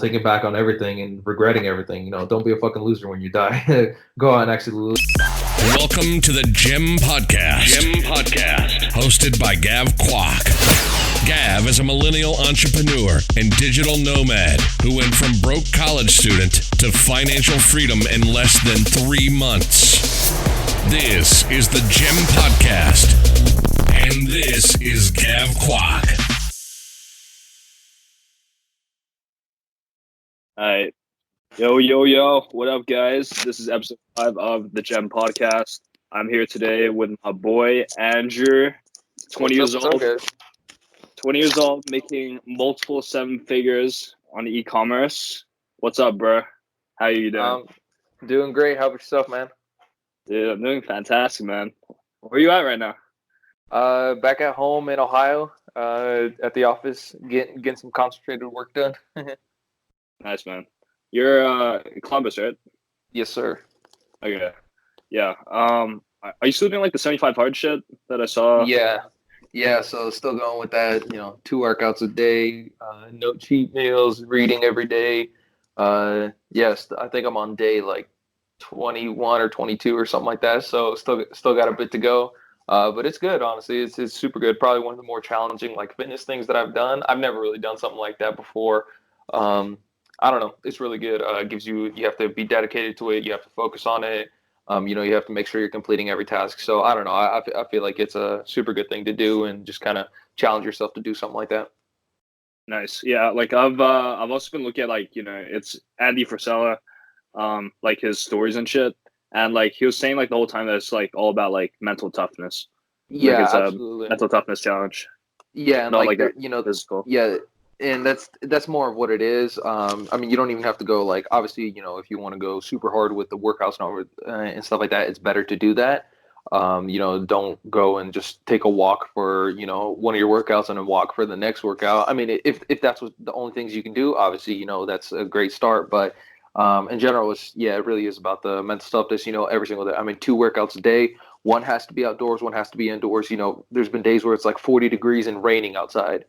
thinking back on everything and regretting everything. Don't be a fucking loser when you die. Go out and actually lose. Welcome to the Gem Podcast. Hosted by Kwok. Gav is a millennial entrepreneur and digital nomad who went from broke college student to financial freedom in less than 3 months. This is the Gem Podcast. And this is Kwok. All right. Yo. What up, guys? This is episode 5 of the Gem Podcast. I'm here today with my boy, Andrew, 20 years old. 20 years old, making multiple 7 figures on e-commerce. What's up, bro? How are you doing? Doing great. How about yourself, man? Dude, I'm doing fantastic, man. Where are you at right now? Back at home in Ohio, at the office, getting some concentrated work done. Nice, man. You're Columbus, right? Yes, sir. Okay. Yeah. Are you still doing like the 75 hard shit that I saw? Yeah. So still going with that. 2 workouts a day, no cheat meals, reading every day. Yes, I think I'm on day like 21 or 22 or something like that. So still got a bit to go. But it's good, honestly. It's super good. Probably one of the more challenging like fitness things that I've done. I've never really done something like that before. I don't know. It's really good. You have to be dedicated to it. You have to focus on it. You have to make sure you're completing every task. So I don't know. I feel like it's a super good thing to do and just kind of challenge yourself to do something like that. Nice. Yeah. Like I've also been looking at it's Andy Frisella, like his stories and shit. And like he was saying like the whole time that it's like all about like mental toughness. Yeah, like, it's absolutely. A mental toughness challenge. Yeah, and not like physical. Yeah, and that's more of what it is. You don't even have to go like obviously, if you want to go super hard with the workouts and stuff like that, it's better to do that. Don't go and just take a walk for one of your workouts and then walk for the next workout. I mean, if that's what the only things you can do, obviously, that's a great start. But in general, it really is about the mental stuff. This, every single day. I mean, 2 workouts a day. One has to be outdoors. One has to be indoors. There's been days where it's like 40 degrees and raining outside,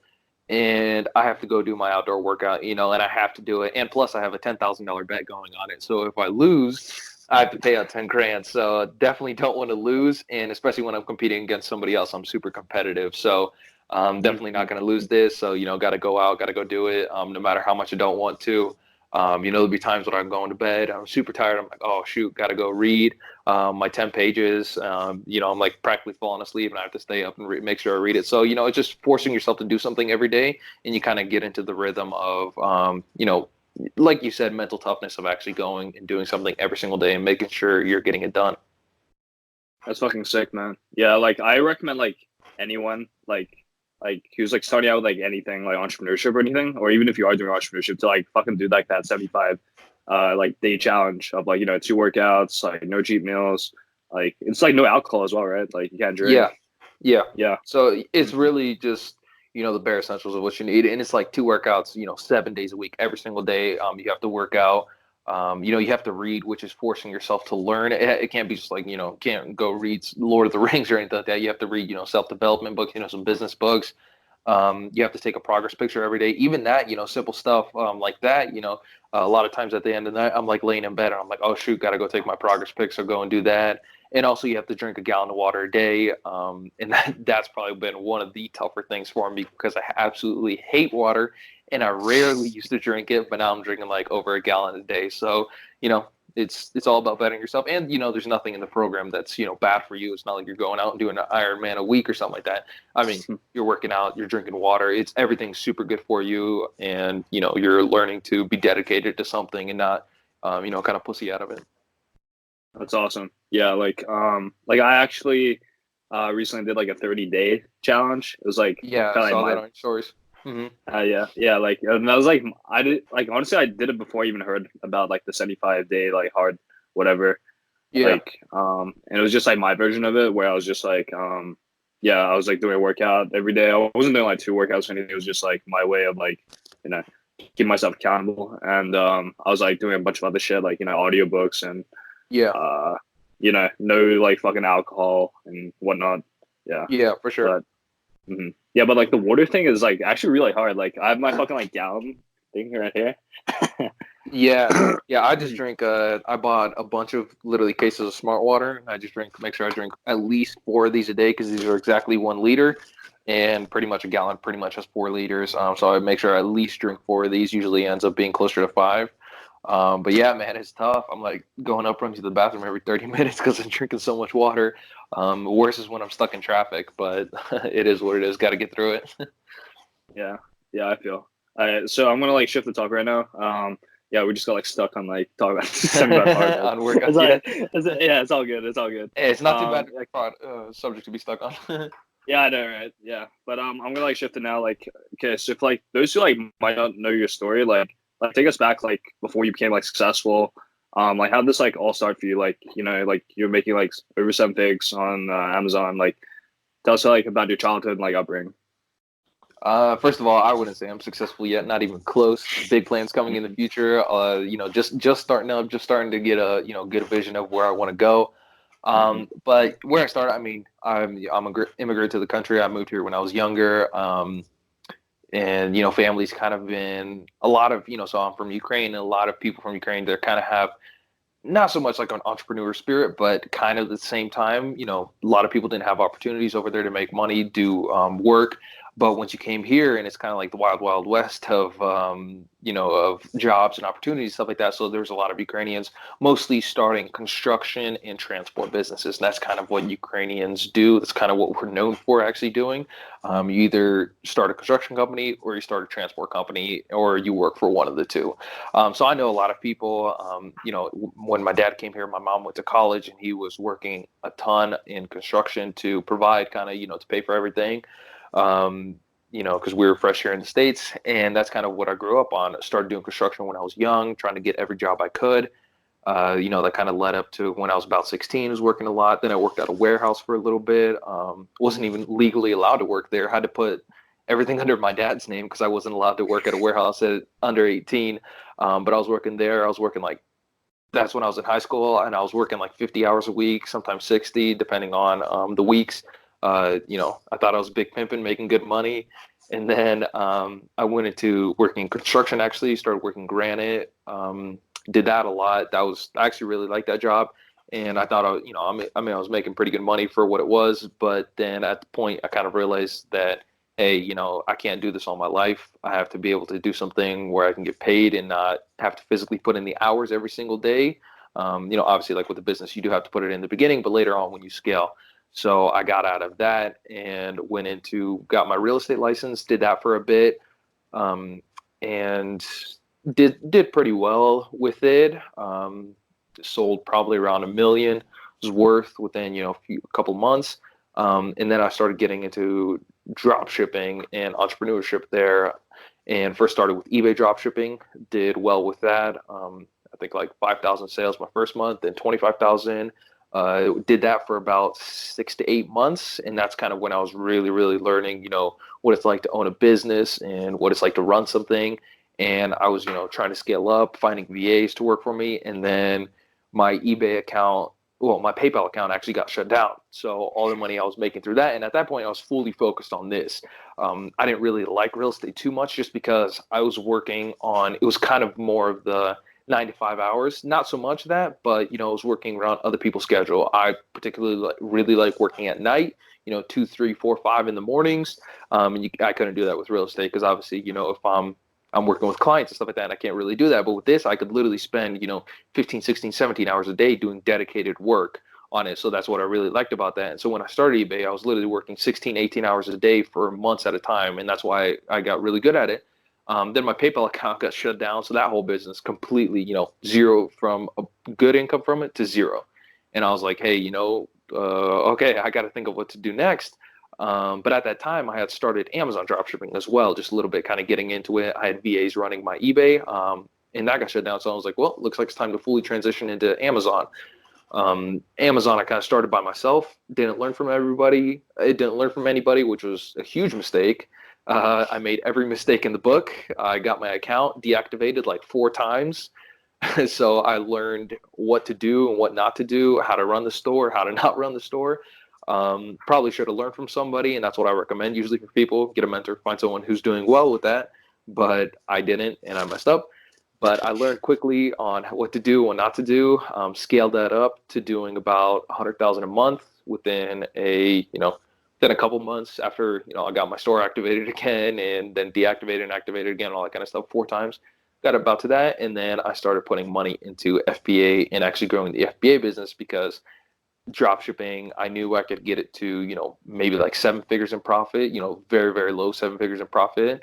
and I have to go do my outdoor workout. And I have to do it. And plus, I have a $10,000 bet going on it. So if I lose, I have to pay out 10 grand. So definitely don't want to lose. And especially when I'm competing against somebody else, I'm super competitive. So definitely not going to lose this. So, got to go out, got to go do it. No matter how much I don't want to. There'll be times when I'm going to bed, I'm super tired. I'm like, oh shoot, got to go read my 10 pages. I'm like practically falling asleep and I have to stay up and make sure I read it. So, it's just forcing yourself to do something every day, and you kind of get into the rhythm of, like you said, mental toughness of actually going and doing something every single day and making sure you're getting it done. That's fucking sick, man. Yeah, like I recommend like anyone like who's like starting out with like anything like entrepreneurship or anything, or even if you are doing entrepreneurship, to like fucking do like that 75 like day challenge of like 2 workouts, like no cheat meals, like it's like no alcohol as well, right? Like you can't drink. Yeah. So it's really just the bare essentials of what you need, and it's like 2 workouts 7 days a week, every single day. You have to work out. You have to read, which is forcing yourself to learn. It can't be just like, can't go read Lord of the Rings or anything like that. You have to read, self-development books, some business books. You have to take a progress picture every day. Even that, simple stuff like that, a lot of times at the end of the night, I'm like laying in bed and I'm like, oh, shoot, got to go take my progress pic. So go and do that. And also you have to drink a gallon of water a day. And that's probably been one of the tougher things for me because I absolutely hate water. And I rarely used to drink it, but now I'm drinking like over a gallon a day. So, it's all about bettering yourself. And, there's nothing in the program that's, bad for you. It's not like you're going out and doing an Ironman a week or something like that. I mean, you're working out, you're drinking water. It's everything's super good for you. And, you're learning to be dedicated to something and not, kind of pussy out of it. That's awesome. Yeah. Like I actually recently did like a 30-day challenge. It was like, yeah, I saw that on stories. Mm-hmm. Yeah. Like, and I was like, I did like honestly, I did it before I even heard about like the 75-day like hard whatever. Yeah. Like, and it was just like my version of it where I was just like, I was like doing a workout every day. I wasn't doing like 2 workouts or anything. It was just like my way of like, keeping myself accountable. And I was like doing a bunch of other shit like audiobooks and no like fucking alcohol and whatnot. Yeah, for sure. But, mm-hmm. Yeah, but like the water thing is like actually really hard. Like I have my fucking like gallon thing right here. Yeah, yeah. I just drink. I bought a bunch of literally cases of Smart Water. I just drink. Make sure I drink at least 4 of these a day because these are exactly 1 liter, and pretty much a gallon pretty much has 4 liters. So I make sure I at least drink 4 of these. Usually ends up being closer to 5. But yeah, man, it's tough. I'm like going up, running to the bathroom every 30 minutes because I'm drinking so much water. Worse is when I'm stuck in traffic, but it is what it is. Got to get through it. Yeah, yeah, I feel. So I'm gonna like shift the talk right now. Yeah, we just got like stuck on like talking about 75 On hard. workouts, It's yeah. like, yeah, it's all good. It's all good. Hey, it's not too bad Like, subject to be stuck on. yeah, I know, right? Yeah, but I'm gonna like shift it now. Like, okay, so if like those who like might not know your story, like take us back like before you became like successful. Like how did this like all start for you? Like, you know, like you're making like over 7 figs on Amazon. Like, tell us like about your childhood and like upbringing. First of all, I wouldn't say I'm successful yet. Not even close. Big plans coming in the future. Just starting up, just starting to get a get a vision of where I want to go. But where I started, I mean, I'm a immigrant to the country. I moved here when I was younger. And family's kind of been a lot of So I'm from Ukraine, and a lot of people from Ukraine, they kind of have not so much like an entrepreneur spirit, but kind of at the same time, a lot of people didn't have opportunities over there to make money, do work. But once you came here, and it's kind of like the wild, wild west of, of jobs and opportunities, stuff like that. So there's a lot of Ukrainians mostly starting construction and transport businesses. And that's kind of what Ukrainians do. That's kind of what we're known for actually doing. You either start a construction company or you start a transport company or you work for one of the two. So I know a lot of people, when my dad came here, my mom went to college and he was working a ton in construction to provide kind of, to pay for everything. Because we were fresh here in the States, and that's kind of what I grew up on. I started doing construction when I was young, trying to get every job I could. That kind of led up to when I was about 16, I was working a lot. Then I worked at a warehouse for a little bit. Wasn't even legally allowed to work there. Had to put everything under my dad's name because I wasn't allowed to work at a warehouse at under 18. But I was working there. I was working that's when I was in high school, and I was working like 50 hours a week, sometimes 60, depending on the weeks. I thought I was big pimping, making good money. And then I went into working in construction, actually, started working granite, did that a lot. I actually really liked that job. And I thought, I was making pretty good money for what it was. But then at the point, I kind of realized that, hey, I can't do this all my life. I have to be able to do something where I can get paid and not have to physically put in the hours every single day. Obviously, like with the business, you do have to put it in the beginning, but later on when you scale. So I got out of that and got my real estate license, did that for a bit, and did pretty well with it. Sold probably around $1 million was worth within, a couple months. And then I started getting into drop shipping and entrepreneurship there, and first started with eBay drop shipping, did well with that. I think like 5,000 sales my first month, then 25,000. Did that for about 6 to 8 months, and that's kind of when I was really, really learning, what it's like to own a business and what it's like to run something. And I was, trying to scale up, finding VAs to work for me, and then my eBay account, my PayPal account actually got shut down. So all the money I was making through that, and at that point, I was fully focused on this. I didn't really like real estate too much, just because I was working on. It was kind of more of the 9 to 5 hours, not so much that, but I was working around other people's schedule. I particularly really like working at night, 2, 3, 4, 5 in the mornings. And I couldn't do that with real estate because obviously, if I'm working with clients and stuff like that, and I can't really do that. But with this, I could literally spend, 15, 16, 17 hours a day doing dedicated work on it. So that's what I really liked about that. And so when I started eBay, I was literally working 16, 18 hours a day for months at a time. And that's why I got really good at it. Then my PayPal account got shut down. So that whole business completely, zero from a good income from it to zero. And I was like, hey, okay, I got to think of what to do next. But at that time, I had started Amazon dropshipping as well, just a little bit kind of getting into it. I had VAs running my eBay, and that got shut down. So I was like, well, looks like it's time to fully transition into Amazon. Amazon, I kind of started by myself, didn't learn from everybody. It didn't learn from anybody, which was a huge mistake. I made every mistake in the book. I got my account deactivated like 4 times. So I learned what to do and what not to do, how to run the store, how to not run the store. Probably should have learned from somebody, and that's what I recommend usually for people. Get a mentor, find someone who's doing well with that. but I didn't, and I messed up. But I learned quickly on what to do, what not to do. Scaled that up to doing about 100,000 a month within a couple months after I got my store activated again, and then deactivated and activated again, all that kind of stuff 4 times. Got about to that, and then I started putting money into FBA and actually growing the FBA business because drop shipping, I knew I could get it to, maybe like 7 figures in profit, very, very low 7 figures in profit,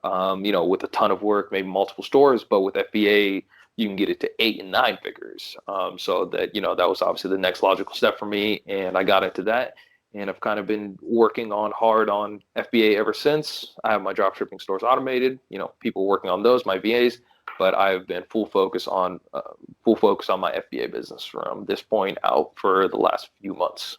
with a ton of work, maybe multiple stores. But with FBA, you can get it to 8 and 9 figures. So that, that was obviously the next logical step for me. And I got into that. And I've kind of been working hard on FBA ever since. I have my drop shipping stores automated, people working on those, my VAs, but I've been full focus on my FBA business from this point out for the last few months.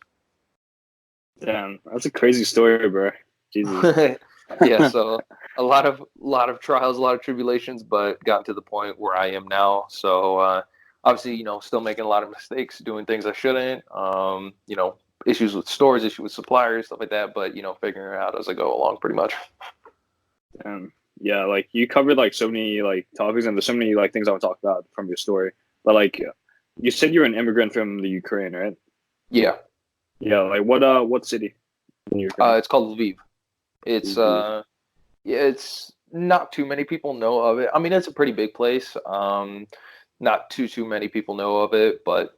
Damn, that's a crazy story, bro. Jesus. Yeah, so a lot of trials, a lot of tribulations, but got to the point where I am now. So obviously, still making a lot of mistakes, doing things I shouldn't. Issues with stores, issues with suppliers, stuff like that. But figuring it out as I go along, pretty much. Yeah, like you covered like so many like topics, and there's so many like things I want to talk about from your story. But like, you said you're an immigrant from the Ukraine, right? Yeah. Yeah. Like what city in Ukraine? It's called Lviv. It's it's not too many people know of it. I mean, it's a pretty big place. Not too many people know of it, but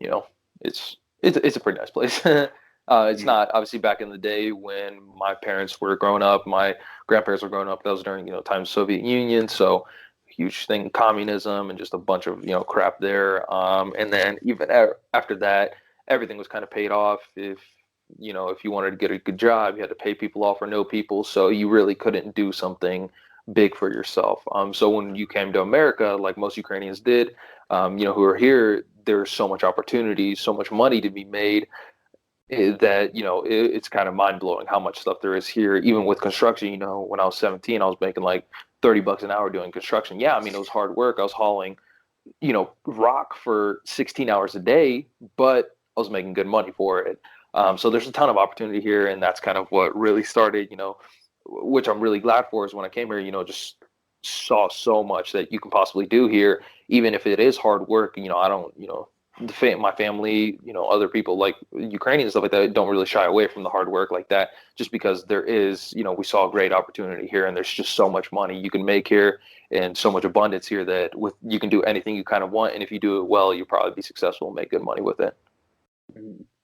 it's a pretty nice place. It's not obviously back in the day when my parents were growing up, my grandparents were growing up. That was during time Soviet Union, so huge thing, communism, and just a bunch of crap there. And then even after that, everything was kind of paid off. If you wanted to get a good job, you had to pay people off or know people, so you really couldn't do something big for yourself. So when you came to America, like most Ukrainians did, who are here, there's so much opportunity, so much money to be made that it's kind of mind-blowing how much stuff there is here. Even with construction, when I was 17, I was making like $30 an hour doing construction. Yeah, I mean, it was hard work. I was hauling rock for 16 hours a day, but I was making good money for it. So there's a ton of opportunity here, and that's kind of what really started, which I'm really glad for, is when I came here, just saw so much that you can possibly do here, even if it is hard work. I don't, my family, other people like Ukrainians and stuff like that don't really shy away from the hard work like that, just because there is, we saw a great opportunity here, and there's just so much money you can make here and so much abundance here that you can do anything you kind of want. And if you do it well, you'll probably be successful and make good money with it.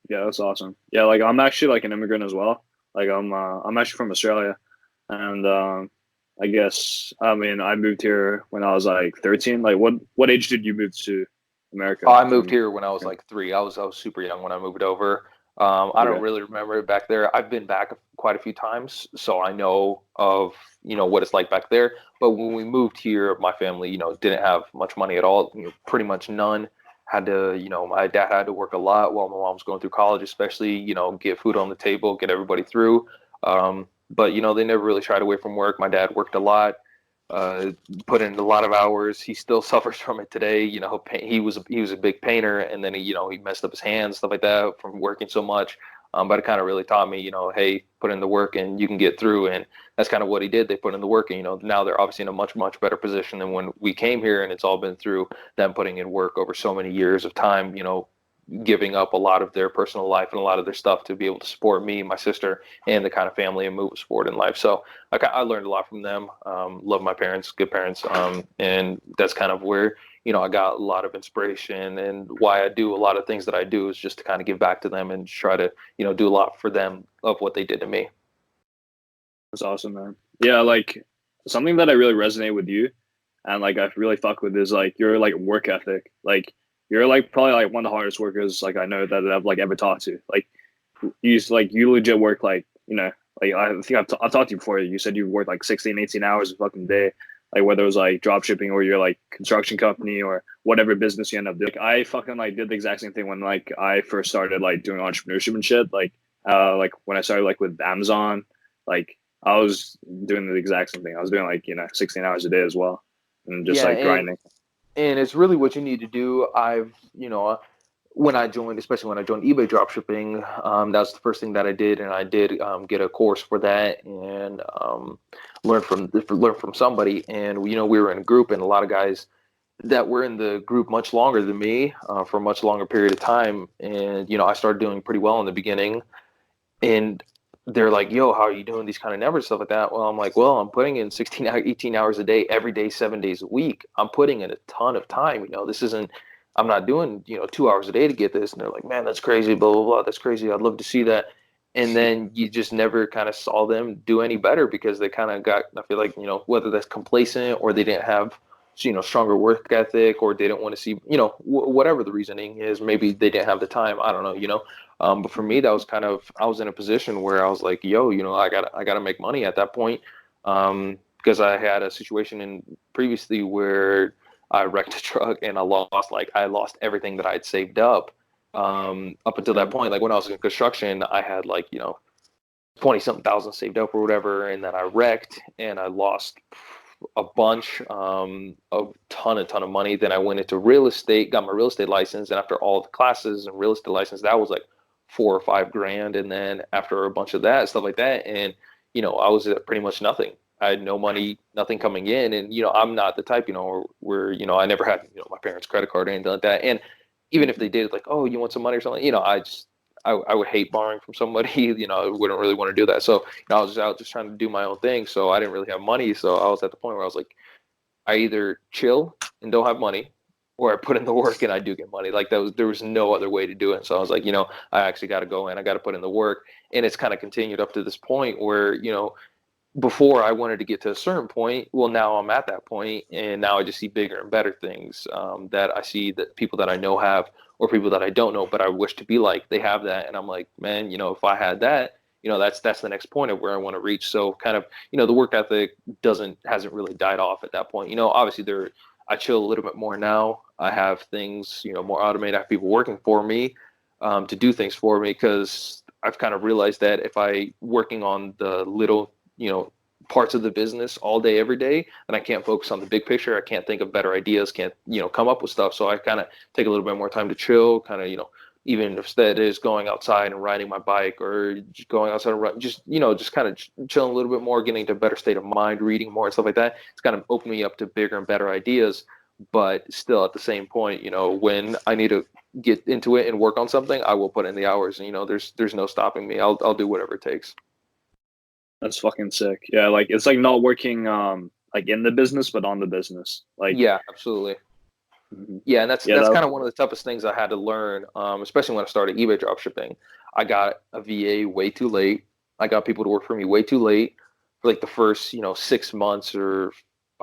Yeah, that's awesome. Yeah, like I'm actually like an immigrant as well. Like I'm actually from Australia, and I guess I moved here when I was like 13. Like what age did you move to America? I moved here when I was like 3. I was super young when I moved over. I don't really remember it back there. I've been back quite a few times, so I know of what it's like back there. But when we moved here, my family didn't have much money at all. Pretty much none. Had to my dad had to work a lot while my mom was going through college, especially get food on the table, get everybody through. But they never really shied away from work. My dad worked a lot. Put in a lot of hours. He still suffers from it today. He was a big painter, and then he messed up his hands, stuff like that, from working so much. But it kind of really taught me, hey, put in the work and you can get through. And that's kind of what he did. They put in the work, and now they're obviously in a much, much better position than when we came here. And it's all been through them putting in work over so many years of time, giving up a lot of their personal life and a lot of their stuff to be able to support me, my sister, and the kind of family and move forward in life. So I learned a lot from them. Love my parents, good parents. And that's kind of where, I got a lot of inspiration, and why I do a lot of things that I do is just to kind of give back to them and try to, do a lot for them of what they did to me. That's awesome, man. Yeah, like something that I really resonate with you, and like I really fuck with, is like your like work ethic. Like you're like probably like one of the hardest workers like I know that I've like ever talked to. Like you legit work like like I think I've talked to you before. You said you worked like 16, 18 hours a fucking day. Like whether it was like drop shipping or your like construction company or whatever business you end up doing. Like, I fucking like did the exact same thing when like I first started like doing entrepreneurship and shit. Like when I started like with Amazon, like I was doing the exact same thing. I was doing like 16 hours a day as well, and just grinding. And it's really what you need to do. when I joined, especially when I joined eBay dropshipping, that was the first thing that I did, and I did get a course for that and learn from somebody. And we were in a group, and a lot of guys that were in the group much longer than me for a much longer period of time. And I started doing pretty well in the beginning, and they're like, "Yo, how are you doing these kind of numbers, stuff like that?" Well, I'm like, "Well, I'm putting in 16, 18 hours a day, every day, 7 days a week. I'm putting in a ton of time. This isn't. I'm not doing 2 hours a day to get this." And they're like, "Man, that's crazy. Blah blah blah. That's crazy. I'd love to see that." And then you just never kind of saw them do any better because they kind of got. I feel like whether that's complacent or they didn't have stronger work ethic, or they didn't want to see whatever the reasoning is. Maybe they didn't have the time. I don't know. But for me, that was kind of, I was in a position where I was like, yo, I gotta make money at that point. Because I had a situation in previously where I wrecked a truck and I lost everything that I had saved up until that point. Like when I was in construction, I had 20 something thousand saved up or whatever. And then I wrecked and I lost a bunch, a ton of money. Then I went into real estate, got my real estate license. And after all the classes and real estate license, that was like 4 or 5 grand. And then after a bunch of that, stuff like that. And, I was at pretty much nothing. I had no money, nothing coming in. And, I'm not the type, where, I never had, my parents' credit card or anything like that. And even if they did, like, oh, you want some money or something, I would hate borrowing from somebody. I wouldn't really want to do that. So I was out just trying to do my own thing. So I didn't really have money. So I was at the point where I was like, I either chill and don't have money, or I put in the work and I do get money. Like there was no other way to do it. So I was like, I actually got to go in. I got to put in the work. And it's kind of continued up to this point where, before I wanted to get to a certain point. Well, now I'm at that point, and now I just see bigger and better things that I see that people that I know have, or people that I don't know, but I wish to be like, they have that. And I'm like, man, if I had that, that's the next point of where I want to reach. So kind of, the work ethic hasn't really died off at that point. Obviously I chill a little bit more now. I have things, more automated. I have people working for me to do things for me, because I've kind of realized that if I working on the little, parts of the business all day, every day, then I can't focus on the big picture. I can't think of better ideas, can't, come up with stuff. So I kind of take a little bit more time to chill, kind of, even if that is going outside and riding my bike, or just going outside and run, just kind of chilling a little bit more, getting into a better state of mind, reading more and stuff like that. It's kind of opened me up to bigger and better ideas. But still at the same point, when I need to get into it and work on something, I will put in the hours, and, there's no stopping me. I'll do whatever it takes. That's fucking sick. Yeah, like it's like not working like in the business, but on the business. Like yeah, absolutely. Mhm. Yeah, and that's kind of one of the toughest things I had to learn, especially when I started eBay dropshipping. I got a VA way too late. I got people to work for me way too late for like the first 6 months or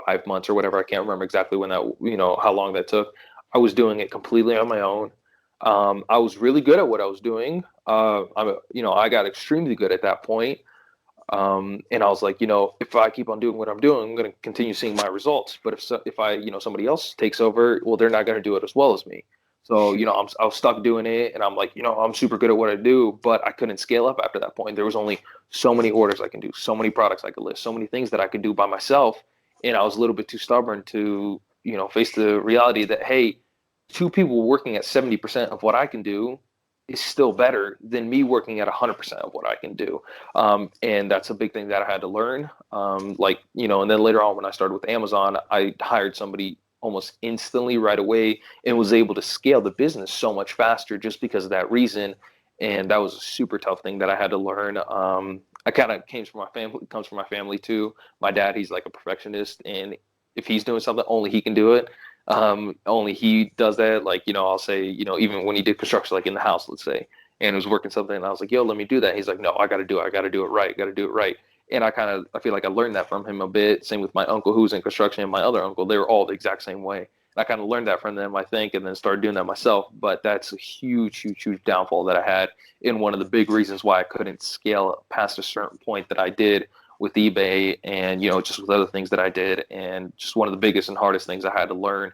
5 months or whatever. I can't remember exactly when that how long that took. I was doing it completely on my own. I was really good at what I was doing. I got extremely good at that point. And I was like, if I keep on doing what I'm doing, I'm going to continue seeing my results. But if somebody else takes over, well, they're not going to do it as well as me. So, I was stuck doing it, and I'm like, I'm super good at what I do, but I couldn't scale up after that point. There was only so many orders I can do, so many products I could list, so many things that I could do by myself. And I was a little bit too stubborn to, face the reality that, hey, two people working at 70% of what I can do is still better than me working at 100% of what I can do. And that's a big thing that I had to learn. And then later on when I started with Amazon, I hired somebody almost instantly right away and was able to scale the business so much faster just because of that reason. And that was a super tough thing that I had to learn. I kind of comes from my family too. My dad, he's like a perfectionist, and if he's doing something, only he can do it. Only he does that. Like, I'll say, even when he did construction, like in the house, let's say, and was working something, and I was like, yo, let me do that. He's like, no, I got to do it. I got to do it right. Got to do it right. And I feel like I learned that from him a bit. Same with my uncle who's in construction, and my other uncle, they were all the exact same way. And I kind of learned that from them, I think, and then started doing that myself. But that's a huge downfall that I had. And one of the big reasons why I couldn't scale past a certain point that I did with eBay, and just with other things that I did, and just one of the biggest and hardest things I had to learn.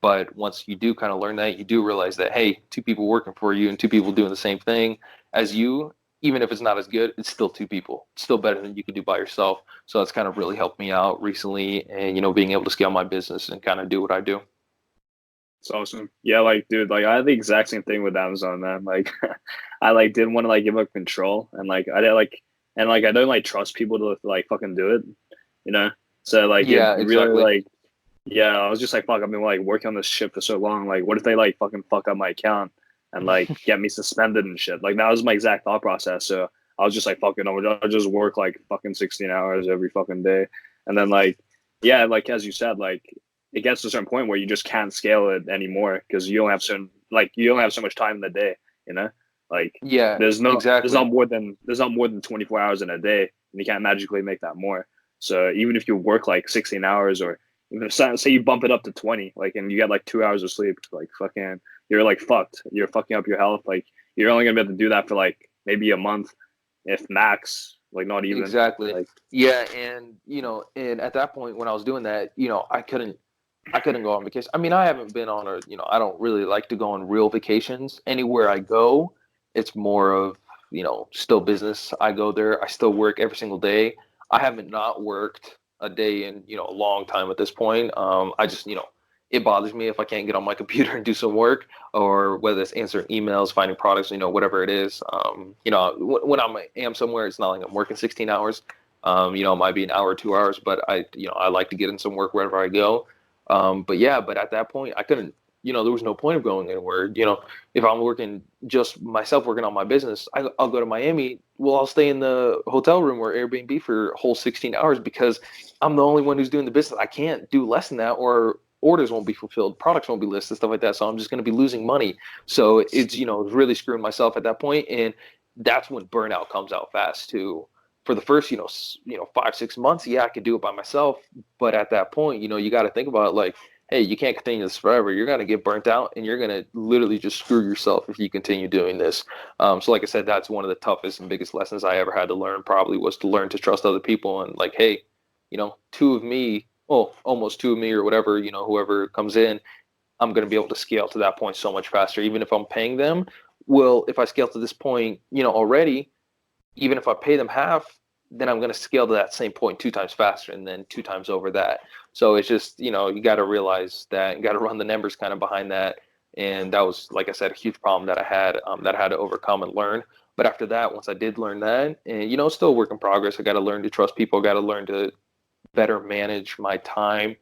But once you do kind of learn that, you do realize that, hey, two people working for you and two people doing the same thing as you, even if it's not as good, it's still two people. It's still better than you can do by yourself. So that's kind of really helped me out recently, and being able to scale my business and kind of do what I do. It's awesome. Yeah, like dude, like I had the exact same thing with Amazon, man. Like I like didn't want to like give up control, and like I did like and like I don't like trust people to like fucking do it, you know. So like it Yeah, really exactly. like yeah, I was just like fuck. I've been like working on this shit for so long. Like, what if they like fucking fuck up my account and like get me suspended and shit? Like that was my exact thought process. So I was just like fucking, I'll just work like fucking 16 hours every fucking day, and then like yeah, like as you said, like it gets to a certain point where you just can't scale it anymore because you don't have so much time in the day, you know. Like Yeah, there's exactly. not more than 24 hours in a day, and you can't magically make that more. So even if you work like 16 hours or even say you bump it up to 20, like, and you get like 2 hours of sleep, like fucking, you're like fucked. You're fucking up your health. Like you're only gonna be able to do that for like maybe a month, if max. Like not even. Exactly. Like Yeah, and and at that point when I was doing that, I couldn't go on vacation. I mean, I haven't been on I don't really like to go on real vacations. Anywhere I go, it's more of, still business. I go there, I still work every single day. I haven't not worked a day in, a long time at this point. I just, it bothers me if I can't get on my computer and do some work, or whether it's answering emails, finding products, whatever it is. When am somewhere, it's not like I'm working 16 hours. It might be an hour, 2 hours, but I like to get in some work wherever I go. But yeah, but at that point, I couldn't, there was no point of going anywhere. If I'm working just myself working on my business, I'll go to Miami. Well, I'll stay in the hotel room or Airbnb for a whole 16 hours because I'm the only one who's doing the business. I can't do less than that, or orders won't be fulfilled, products won't be listed, stuff like that. So I'm just going to be losing money. So it's, really screwing myself at that point. And that's when burnout comes out fast too. For the first, 5, 6 months, yeah, I could do it by myself. But at that point, you got to think about it like, hey, you can't continue this forever. You're going to get burnt out and you're going to literally just screw yourself if you continue doing this. So like I said, that's one of the toughest and biggest lessons I ever had to learn, probably, was to learn to trust other people. And like, hey, two of me, well, almost two of me or whatever, whoever comes in, I'm going to be able to scale to that point so much faster, even if I'm paying them. Well, if I scale to this point, already, even if I pay them half, then I'm going to scale to that same point 2 times faster and then 2 times over that. So it's just, you got to realize that, you got to run the numbers kind of behind that. And that was, like I said, a huge problem that I had to overcome and learn. But after that, once I did learn that, and, still a work in progress, I got to learn to trust people, got to learn to better manage my time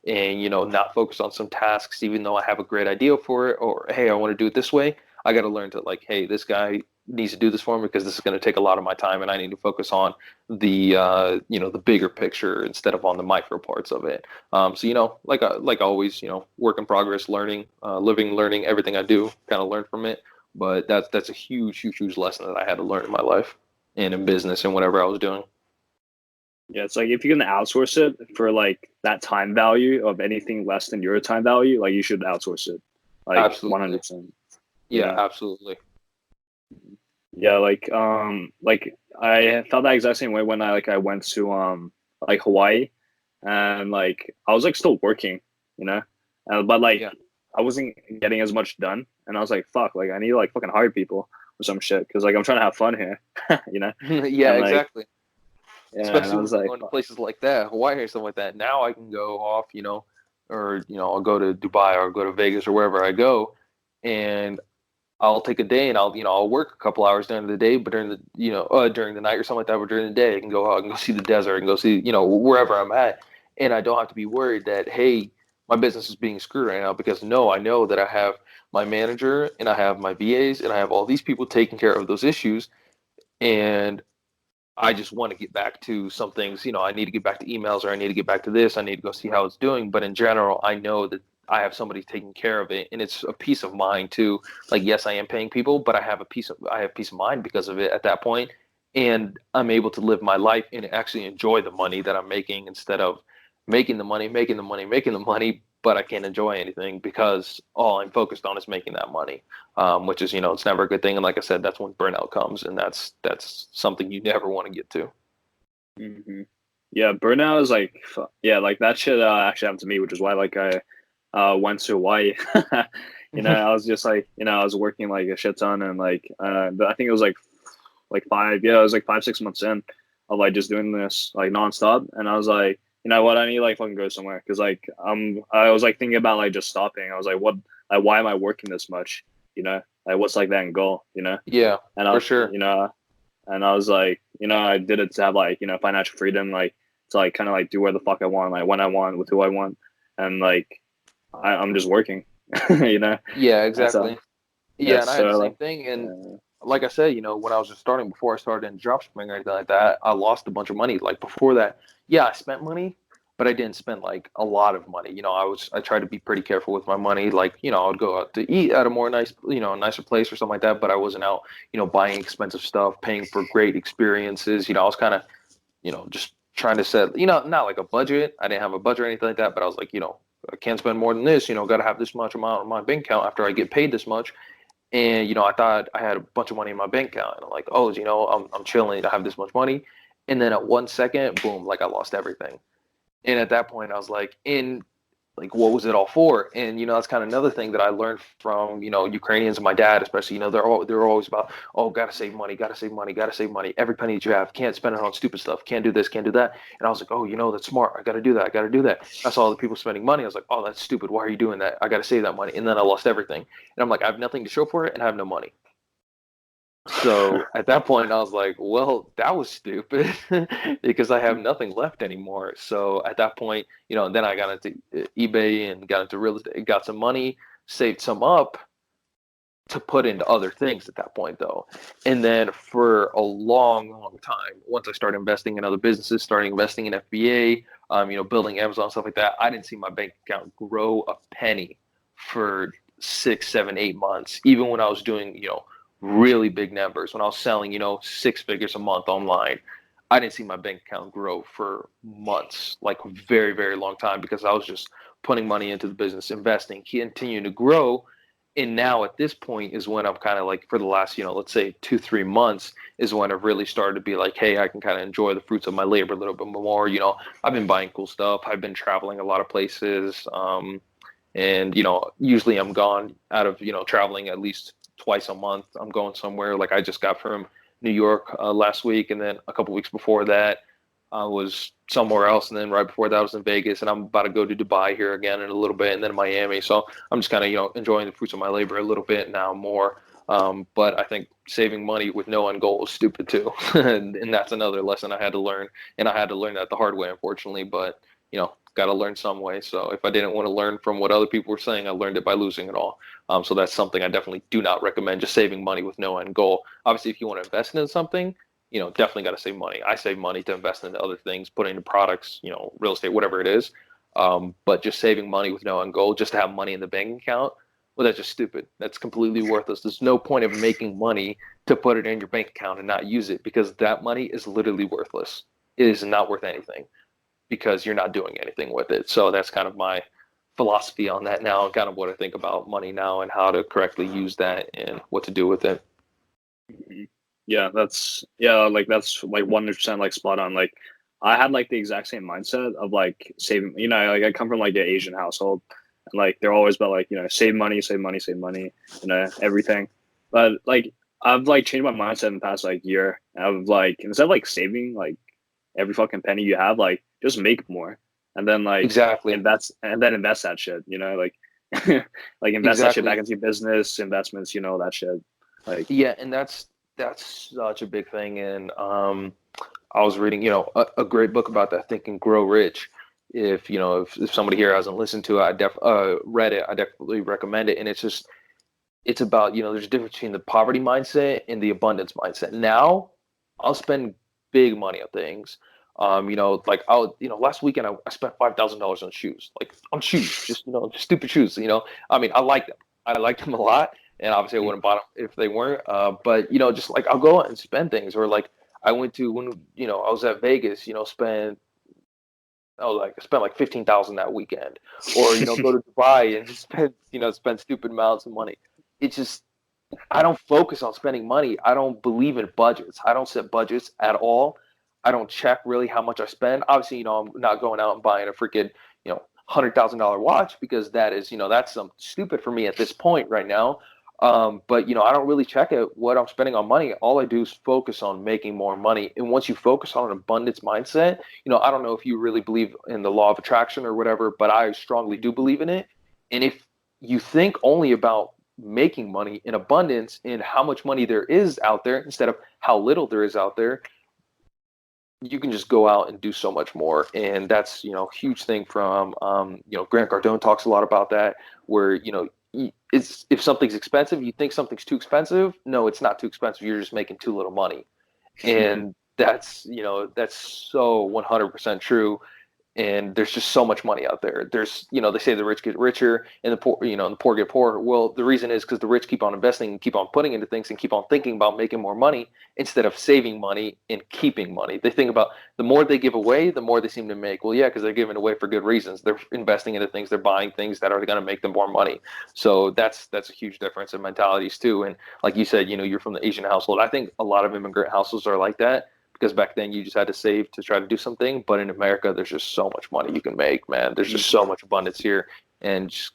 and, not focus on some tasks, even though I have a great idea for it, or, hey, I want to do it this way. I got to learn to, like, hey, this guy needs to do this for me because this is going to take a lot of my time and I need to focus on the bigger picture instead of on the micro parts of it. So, like always, work in progress, learning, living, learning everything I do, kind of learn from it. But that's a huge, huge, huge lesson that I had to learn in my life and in business and whatever I was doing. yeah, it's like if you can outsource it for like that time value of anything less than your time value, like you should outsource it, like Absolutely. 100%. You Yeah, know. absolutely. Yeah, like I felt that exact same way when I went to like Hawaii, and like I was like still working, you know, but Yeah. like I wasn't getting as much done, and I was like, fuck, like I need to like fucking hire people or some shit because like I'm trying to have fun here, you know, Yeah, and like exactly. yeah, and I Especially when was you're like, going to fuck. places like that, Hawaii or something like that. Now I can go off, or I'll go to Dubai or go to Vegas or wherever I go, and I'll take a day and I'll work a couple hours during the day, but during the night or something like that, but during the day I can go out and go see the desert and go see, wherever I'm at, and I don't have to be worried that, hey, my business is being screwed right now, because no, I know that I have my manager and I have my VAs and I have all these people taking care of those issues, and I just want to get back to some things. I need to get back to emails, or I need to get back to this. I need to go see how it's doing. But in general, I know that I have somebody taking care of it, and it's a peace of mind too. Like, yes, I am paying people, but I have peace of mind because of it at that point, and I'm able to live my life and actually enjoy the money that I'm making, instead of making the money, making the money, making the money, but I can't enjoy anything because all I'm focused on is making that money, which is, it's never a good thing. And like I said, that's when burnout comes, and that's something you never want to get to. Hmm. Yeah, burnout is like yeah, like that shit actually happened to me, which is why like I went to Hawaii. You know, I was just like, I was working like a shit ton, and like I think it was like 5, yeah, it was like 5 6 months in of like just doing this like nonstop, and I was like, you know what, I need to like fucking go somewhere because like I was like thinking about like just stopping. I was like, what, like why am I working this much? You know, like what's like the end goal? You know, Yeah, and for sure. you know, and I was like, you know, I did it to have like, you know, financial freedom, like to like kind of like do where the fuck I want, like when I want, with who I want, and like I'm just working, you know, Yeah, and so exactly. yeah, Yeah, and I had the so same like thing. And like I said, when I was just starting, before I started in dropshipping or anything like that, I lost a bunch of money. Like before that, yeah, I spent money, but I didn't spend like a lot of money. I tried to be pretty careful with my money. Like, I would go out to eat at a more nice, a nicer place or something like that, but I wasn't out, buying expensive stuff, paying for great experiences. I was kind of, just trying to set, not like a budget. I didn't have a budget or anything like that, but I was like, I can't spend more than this, got to have this much amount on my bank account after I get paid this much. And I thought I had a bunch of money in my bank account, and I'm like, oh, I'm chilling. I have this much money, and then at 1 second, boom, like I lost everything. And at that point, I was like, what was it all for? And that's kind of another thing that I learned from Ukrainians and my dad, especially. They're always about, oh, gotta save money, gotta save money, gotta save money. Every penny that you have, can't spend it on stupid stuff, can't do this, can't do that. And I was like, oh, that's smart. I gotta do that. I gotta do that. I saw other people spending money. I was like, oh, that's stupid. Why are you doing that? I gotta save that money. And then I lost everything. And I'm like, I have nothing to show for it, and I have no money. So at that point, I was like, well, that was stupid because I have nothing left anymore. So at that point, then I got into eBay and got into real estate, got some money, saved some up to put into other things at that point, though. And then for a long, long time, once I started investing in other businesses, starting investing in FBA, building Amazon, stuff like that, I didn't see my bank account grow a penny for 6, 7, 8 months, even when I was doing, really big numbers. When I was selling, 6 figures a month online, I didn't see my bank account grow for months, like a very, very long time, because I was just putting money into the business, investing, continuing to grow. And now at this point is when I'm kind of like, for the last, let's say 2, 3 months is when I've really started to be like, hey, I can kind of enjoy the fruits of my labor a little bit more. I've been buying cool stuff. I've been traveling a lot of places. And usually I'm gone out of traveling at least twice a month. I'm going somewhere. Like I just got from New York last week, and then a couple weeks before that I was somewhere else, and then right before that I was in Vegas, and I'm about to go to Dubai here again in a little bit, and then Miami. So I'm just kind of enjoying the fruits of my labor a little bit now more. But I think saving money with no end goal is stupid too, and that's another lesson I had to learn, and I had to learn that the hard way, unfortunately. But got to learn some way. So if I didn't want to learn from what other people were saying, I learned it by losing it all. So that's something I definitely do not recommend, just saving money with no end goal. Obviously, if you want to invest in something, definitely got to save money. I save money to invest into other things, put into products, real estate, whatever it is. But just saving money with no end goal, just to have money in the bank account, well, that's just stupid. That's completely worthless. There's no point of making money to put it in your bank account and not use it, because that money is literally worthless. It is not worth anything, because you're not doing anything with it. So that's kind of my philosophy on that now, and kind of what I think about money now and how to correctly use that and what to do with it. yeah, that's like 100% like spot on. Like I had like the exact same mindset of like saving, like I come from like an Asian household, and like they're always about like, save money, save money, save money, everything. But like I've like changed my mindset in the past like year. Of like, instead of like saving like every fucking penny you have, like just make more, and then like Exactly. invest that shit, like like invest that shit back Exactly. into your business, investments, that shit. Like Yeah, and that's such a big thing. And I was reading, a great book about that, Think and Grow Rich. If somebody here hasn't listened to it, read it, I definitely recommend it. And it's about, there's a difference between the poverty mindset and the abundance mindset. Now, I'll spend big money on things. Like last weekend I spent $5,000 on shoes, like on shoes, just just stupid shoes. I mean, I like them. I like them a lot, and obviously I wouldn't buy them if they weren't. But just like I'll go out and spend things, or like I went to when I was at Vegas. I spent like 15,000 that weekend, or go to Dubai and just spend stupid amounts of money. It's just, I don't focus on spending money. I don't believe in budgets. I don't set budgets at all. I don't check really how much I spend. Obviously, I'm not going out and buying a freaking, $100,000 watch, because that is, that's some stupid for me at this point right now. But I don't really check it what I'm spending on money. All I do is focus on making more money. And once you focus on an abundance mindset, I don't know if you really believe in the law of attraction or whatever, but I strongly do believe in it. And if you think only about making money in abundance and how much money there is out there instead of how little there is out there, you can just go out and do so much more. And that's, huge thing from, Grant Cardone talks a lot about that, where, it's, if something's expensive, you think something's too expensive. No, it's not too expensive. You're just making too little money. And that's so 100% true. And there's just so much money out there. There's, they say the rich get richer and the poor, and the poor get poorer. Well, the reason is because the rich keep on investing and keep on putting into things and keep on thinking about making more money instead of saving money and keeping money. They think about the more they give away, the more they seem to make. Well, yeah, because they're giving away for good reasons. They're investing into things. They're buying things that are going to make them more money. So that's a huge difference in mentalities too. And like you said, you're from the Asian household. I think a lot of immigrant households are like that, because back then you just had to save to try to do something. But in America, there's just so much money you can make, man. There's just so much abundance here. And just,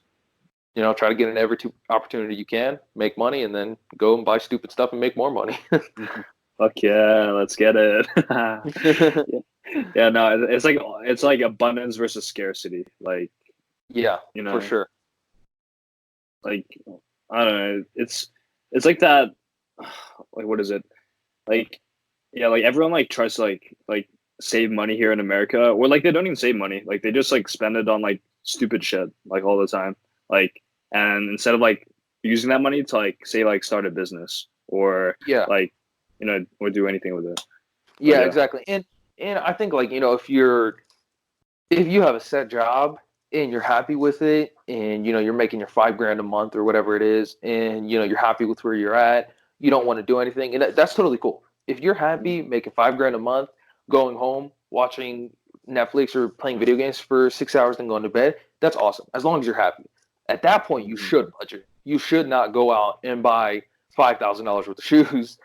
try to get in every opportunity you can, make money, and then go and buy stupid stuff and make more money. Fuck yeah, let's get it. Yeah, no, it's like abundance versus scarcity. Like, yeah, for sure. Like, I don't know. It's like that. Like, what is it? Like, yeah, like everyone like tries to like save money here in America, or like they don't even save money. Like they just like spend it on like stupid shit like all the time. Like, and instead of like using that money to like say like start a business or like or do anything with it. Yeah, exactly. And I think like if you have a set job and you're happy with it, and you're making your $5,000 a month or whatever it is, and you're happy with where you're at, you don't want to do anything, and that's totally cool. If you're happy making $5,000 a month, going home, watching Netflix or playing video games for 6 hours, then going to bed, that's awesome. As long as you're happy. At that point, you should budget. You should not go out and buy $5,000 worth of shoes,